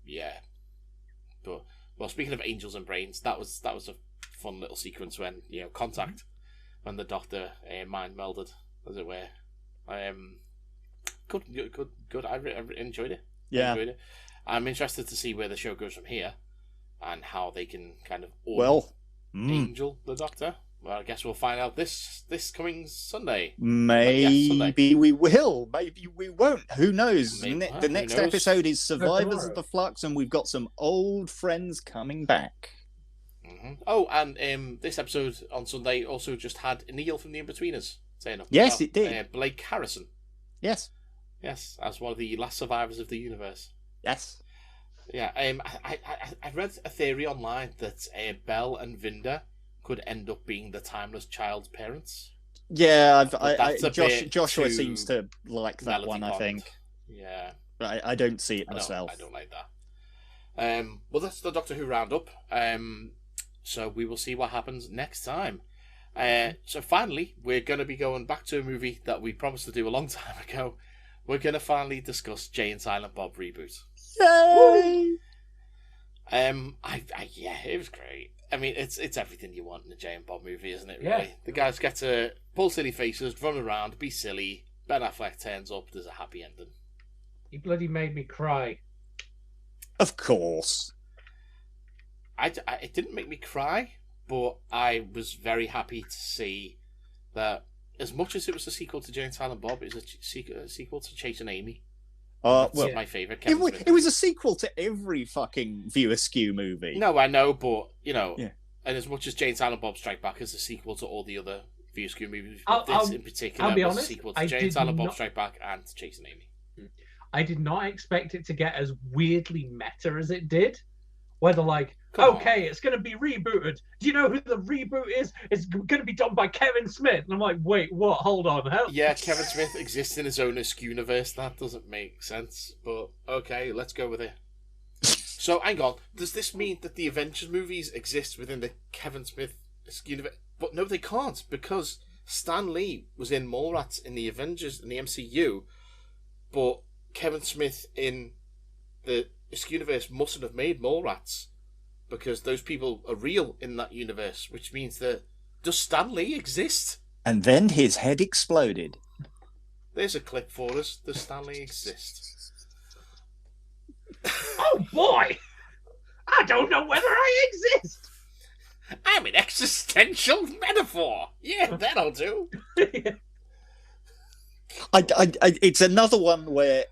yeah. But well, speaking of angels and brains, that was a fun little sequence when Contact, when the Doctor mind melded, as it were. Good. I enjoyed it. Yeah. I enjoyed it. I'm interested to see where the show goes from here, and how they can kind of angel the Doctor. Well, I guess we'll find out this coming Sunday. Maybe Sunday. we will. Maybe we won't. Who knows? The next knows? episode is Survivors of the Flux, and we've got some old friends coming back. Mm-hmm. Oh, and this episode on Sunday also just had Neil from The Inbetweeners saying up. Yes, it did. Blake Harrison. Yes, as one of the last survivors of the universe. Yes. Yeah. I read a theory online that Belle and Vinda could end up being the Timeless Child's parents. Yeah, Joshua seems to like that one. I think. Yeah. But I don't see it myself. I don't like that. Well, that's the Doctor Who roundup. So we will see what happens next time. So finally, we're going to be going back to a movie that we promised to do a long time ago. We're going to finally discuss Jay and Silent Bob Reboot. Yay! Yeah, it was great. I mean, it's everything you want in a Jay and Bob movie, isn't it? Really, Yeah. The guys get to pull silly faces, run around, be silly. Ben Affleck turns up. There's a happy ending. He bloody made me cry. Of course. It didn't make me cry, but I was very happy to see that as much as it was a sequel to Jay and Silent Bob, it was a sequel to Chasing Amy. That's my favourite. It was a sequel to every fucking View Askew movie. No, I know, but Yeah. and as much as Jay and Silent Bob Strike Back is a sequel to all the other View Askew movies, this in particular I'll be was honest, a sequel to Jay and Silent Bob Strike Back and Chasing Amy. I did not expect it to get as weirdly meta as it did. Where they're like, it's going to be rebooted. Do you know who the reboot is? It's going to be done by Kevin Smith. And I'm like, wait, what? Hold on. Yeah, Kevin Smith exists in his own Askew universe. That doesn't make sense. But okay, let's go with it. So, hang on. Does this mean that the Avengers movies exist within the Kevin Smith Askew universe? But no, they can't, because Stan Lee was in Mallrats in the Avengers in the MCU, but Kevin Smith in the Askew universe mustn't have made Mallrats, because those people are real in that universe, which means that does Stan Lee exist? And then his head exploded. There's a clip for us. Does Stan Lee exist? Oh boy! I don't know whether I exist! I'm an existential metaphor! Yeah, that'll do. It's another one where,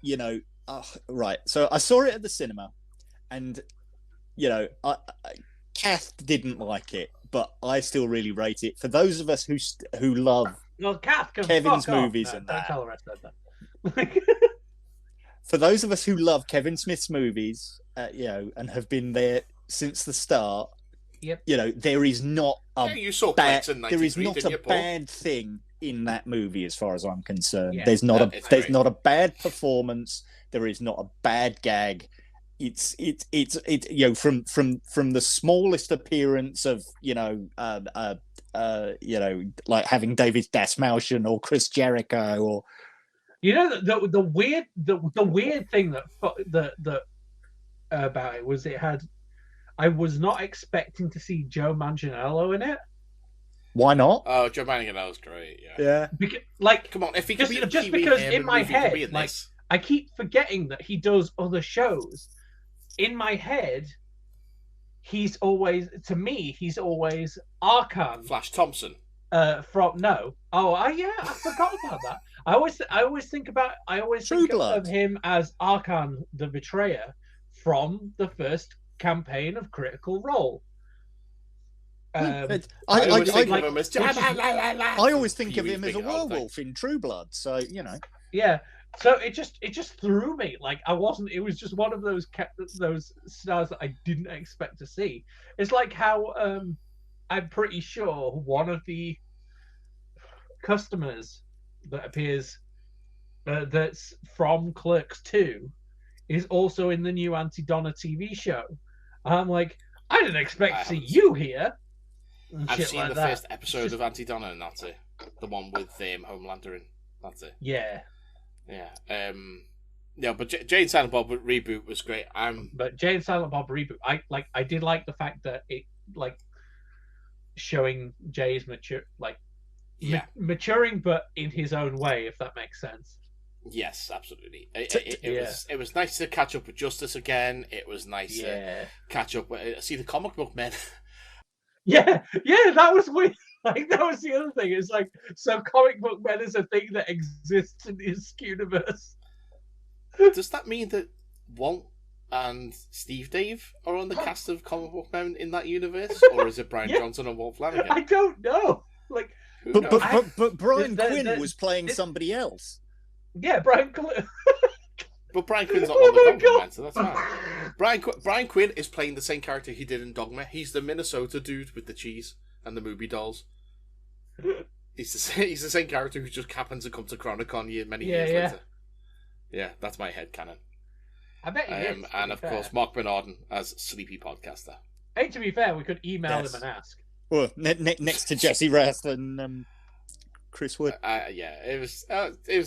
right. So I saw it at the cinema, and, Kath didn't like it, but I still really rate it. For those of us who love Kevin's movies and that. Don't tell the rest of that. For those of us who love Kevin Smith's movies, and have been there since the start, yep. There is not you saw bad thing in that movie as far as I'm concerned. Yeah. There's not a bad performance. There is not a bad gag. It's from the smallest appearance of like having David Dasmalchian or Chris Jericho or the weird thing that about it was I was not expecting to see Joe Manganiello in it. Why not? Oh, Joe Manganiello's great. Yeah. Because, come on, if he could be just because in my head, I keep forgetting that he does other shows. In my head, he's always Archon. Flash Thompson. I forgot about that. I always think of him as Archon the Betrayer from the first campaign of Critical Role. I always think of him as a werewolf in True Blood. So Yeah. So it just threw me. Like it was just one of those stars that I didn't expect to see. It's like how I'm pretty sure one of the customers that appears that's from Clerks 2 is also in the new Auntie Donna TV show. I'm like, I didn't expect to see you here. and I've shit seen like the that. first episode of Anti-Donna, and that's it. The one with Homelander in. That's it. Yeah. Yeah. But Jane Silent Bob Reboot was great. But Jane Silent Bob Reboot, I did like the fact that it showing Jay's maturing, but in his own way, if that makes sense. Yes, absolutely. It was nice to catch up with Justice again. It was nice to catch up with see the comic book men. Yeah, that was weird. Like that was the other thing. It's like so comic book men is a thing that exists in this universe. Does that mean that Walt and Steve Dave are on the cast of comic book men in that universe, or is it Brian Johnson and Walt Flanagan? I don't know. Like, but Brian Quinn was playing somebody else. Yeah, Brian Quinn. But Brian Quinn's not on the comic book men, so that's fine. Brian Quinn is playing the same character he did in Dogma. He's the Minnesota dude with the cheese and the movie dolls. He's the same character who just happens to come to Chronicon many years later. Yeah, that's my headcanon. I bet he is. And of course, Mark Bernardin as Sleepy Podcaster. Hey, to be fair, we could email him and ask. Well, next to Jesse Rath and Chris Wood. It was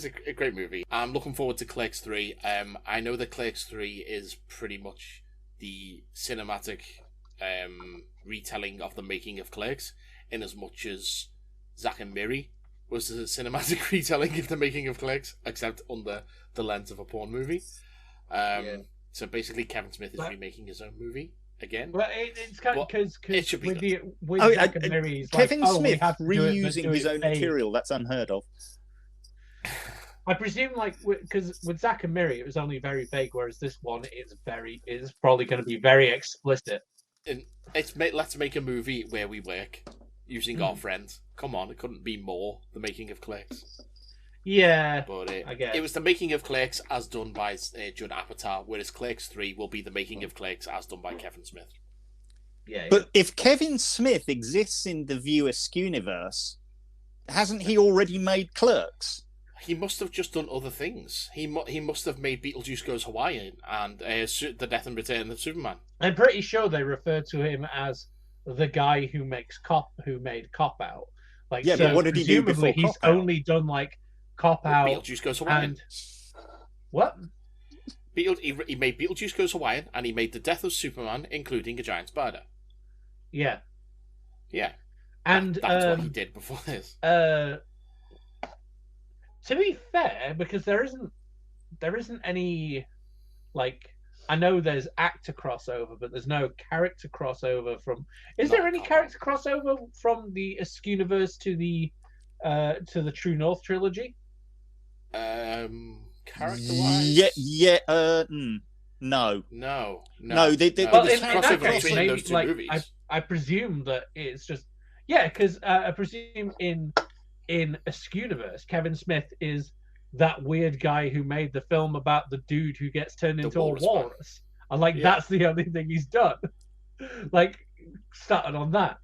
a great movie. I'm looking forward to Clerks 3. I know that Clerks 3 is pretty much the cinematic retelling of the making of Clerks, in as much as Zack and Miri was the cinematic retelling of the making of Clerks, except under the lens of a porn movie. So basically, Kevin Smith is remaking his own movie again. Well, it's kind of because with Zack and Miri, Kevin Smith reusing his own material, that's unheard of. I presume, because with Zack and Miri, it was only very vague, whereas this one is probably going to be very explicit. And let's make a movie where we work using our friends. Come on, it couldn't be more the making of Clerks. Yeah, but I guess it was the making of Clerks as done by Judd Apatow, whereas Clerks 3 will be the making of Clerks as done by Kevin Smith. Yeah, but if Kevin Smith exists in the View Askewniverse, hasn't he already made Clerks? He must have just done other things. He must have made Beetlejuice Goes Hawaiian and The Death and Return of Superman. I'm pretty sure they refer to him as the guy who made Cop Out. But what did he do before Cop Out? He's only done Cop Out. Beetlejuice Goes Hawaiian. And... What? He made Beetlejuice Goes Hawaiian, and he made The Death of Superman, including a giant spider. Yeah. Yeah. And that's what he did before this. To be fair, because there isn't any I know there's actor crossover, but there's no character crossover from. Is there any character crossover from the Askewniverse to the True North trilogy? Character-wise? No. There's crossover between those two movies. I presume that it's just because I presume in Askewniverse, Kevin Smith is that weird guy who made the film about the dude who gets turned into a walrus. And that's the only thing he's done. Started on that.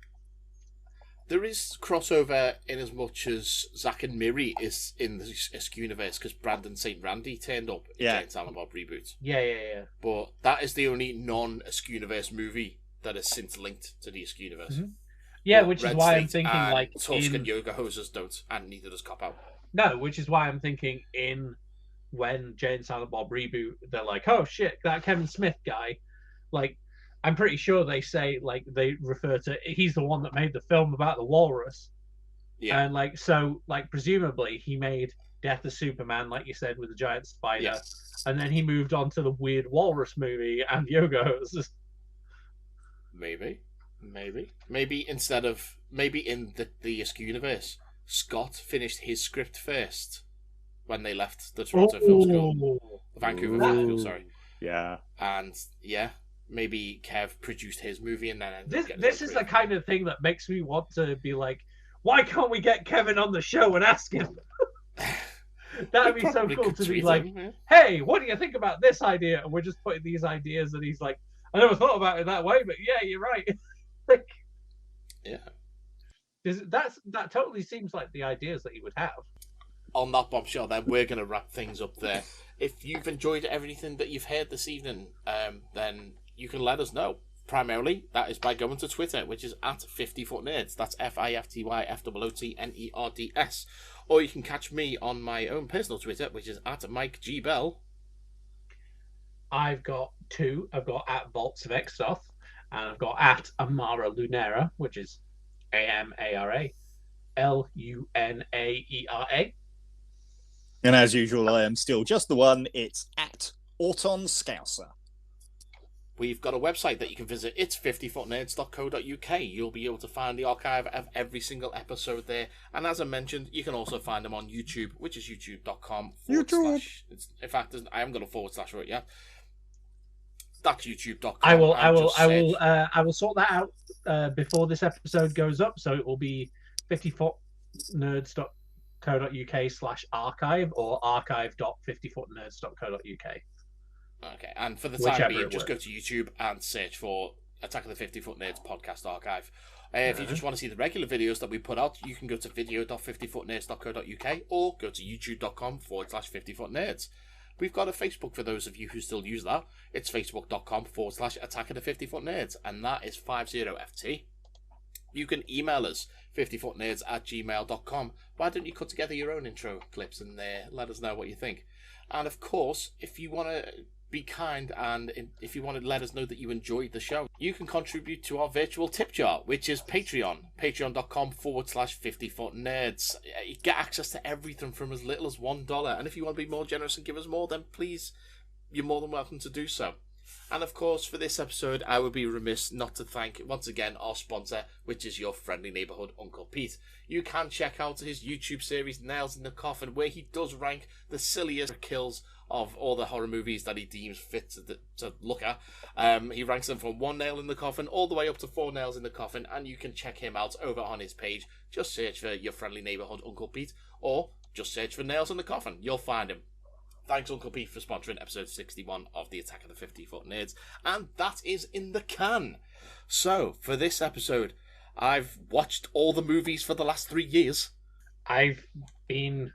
There is crossover in as much as Zack and Miri is in the Askewniverse because Brandon St. Randy turned up in Jane Silent Bob Reboot. Yeah. But that is the only non-Askewniverse movie that is since linked to the Askewniverse. Mm-hmm. Yeah, which is why I'm thinking Tusk and Yoga Hosers don't, and neither does Cop Out. No, which is why I'm thinking when Jane Silent Bob Reboot, they're like, oh shit, that Kevin Smith guy, I'm pretty sure they say they refer to he's the one that made the film about the walrus. Yeah. And presumably he made Death of Superman, like you said, with the giant spider. Yeah. And then he moved on to the weird walrus movie and Yoga Hosers. Maybe instead of in the Askewniverse, Scott finished his script first when they left the Toronto Film School, the Vancouver Film School, sorry. Yeah. And maybe Kev produced his movie and then this is the kind of thing that makes me want to be like, why can't we get Kevin on the show and ask him? That'd be so cool to be like, hey, what do you think about this idea? And we're just putting these ideas, and he's like, I never thought about it that way, but yeah, you're right. Yeah. That totally seems like the ideas that he would have. On that bombshell, then we're going to wrap things up there. If you've enjoyed everything that you've heard this evening, then you can let us know. primarily, that is by going to Twitter, which is at 50footnerds. That's FIFTYFOOTNERDS. Or you can catch me on my own personal Twitter, which is at Mike G. Bell. I've got two. I've got at Bolts of Exoth, and I've got at Amara Lunera, which is AMARA LUNAERA. And as usual, I am still just the one. It's at Auton Scouser. We've got a website that you can visit. It's 50footnerds.co.uk. You'll be able to find the archive of every single episode there. And as I mentioned, you can also find them on YouTube, which is youtube.com/. In fact, I haven't got a / for it yet. That's youtube.com. I will sort that out before this episode goes up. So it will be 50footnerds.co.uk/archive or archive.50footnerds.co.uk. Okay, and for the time being, just go to YouTube and search for Attack of the 50-Foot Nerds podcast archive. If you just want to see the regular videos that we put out, you can go to video.50footnerds.co.uk or go to youtube.com/50footnerds. We've got a Facebook for those of you who still use that. It's facebook.com/Attack of the 50-Foot Nerds, and that is 50FT. You can email us, 50footnerds@gmail.com. Why don't you cut together your own intro clips and let us know what you think? And of course, if you want to be kind and if you want to let us know that you enjoyed the show, you can contribute to our virtual tip jar, which is Patreon, patreon.com/50footnerds. You get access to everything from as little as $1, and if you want to be more generous and give us more, then please, you're more than welcome to do so. And of course, for this episode, I would be remiss not to thank once again our sponsor, which is your friendly neighborhood Uncle Pete. You can check out his YouTube series Nails in the Coffin, where he does rank the silliest kills of all the horror movies that he deems fit to look at. He ranks them from 1 nail in the coffin all the way up to 4 nails in the coffin, and you can check him out over on his page. Just search for your friendly neighborhood Uncle Pete, or just search for Nails in the Coffin. You'll find him. Thanks, Uncle Pete, for sponsoring episode 61 of the Attack of the 50-Foot Nerds. And that is in the can. So, for this episode, I've watched all the movies for the last 3 years. I've been...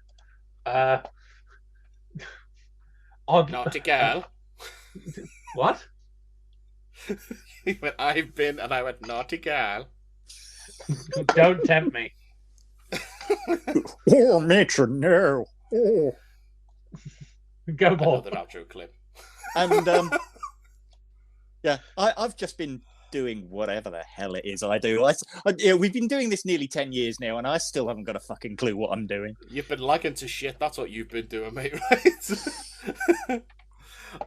Naughty girl. What? He went, I've been, and I went, naughty girl. Don't tempt me. Oh, matron, no. Oh. Go, Paul. Another outro clip. And yeah, I've just been doing whatever the hell it is I do. We've been doing this nearly 10 years now, and I still haven't got a fucking clue what I'm doing. You've been lagging to shit. That's what you've been doing, mate, right?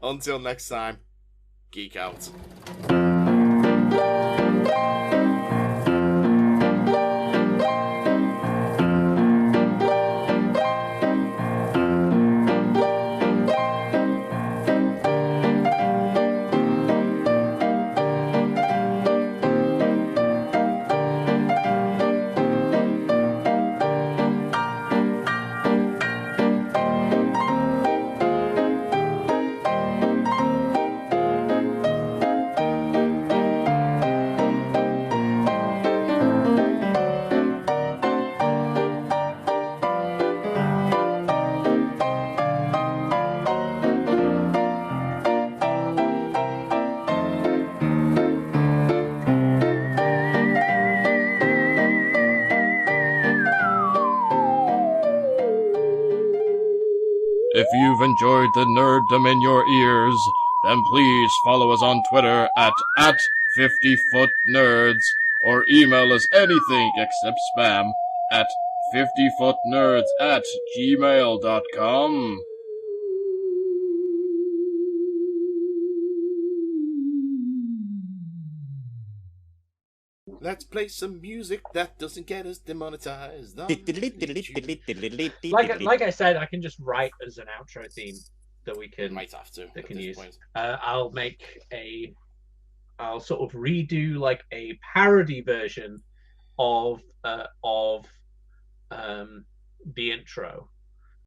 Until next time, geek out. If you've enjoyed the nerddom in your ears, then please follow us on Twitter at 50footnerds, or email us anything except spam at 50footnerds@gmail.com. Let's play some music that doesn't get us demonetized. Like I said, I can just write as an outro theme that we can. Might have to. That can use. I'll sort of redo like a parody version of the intro.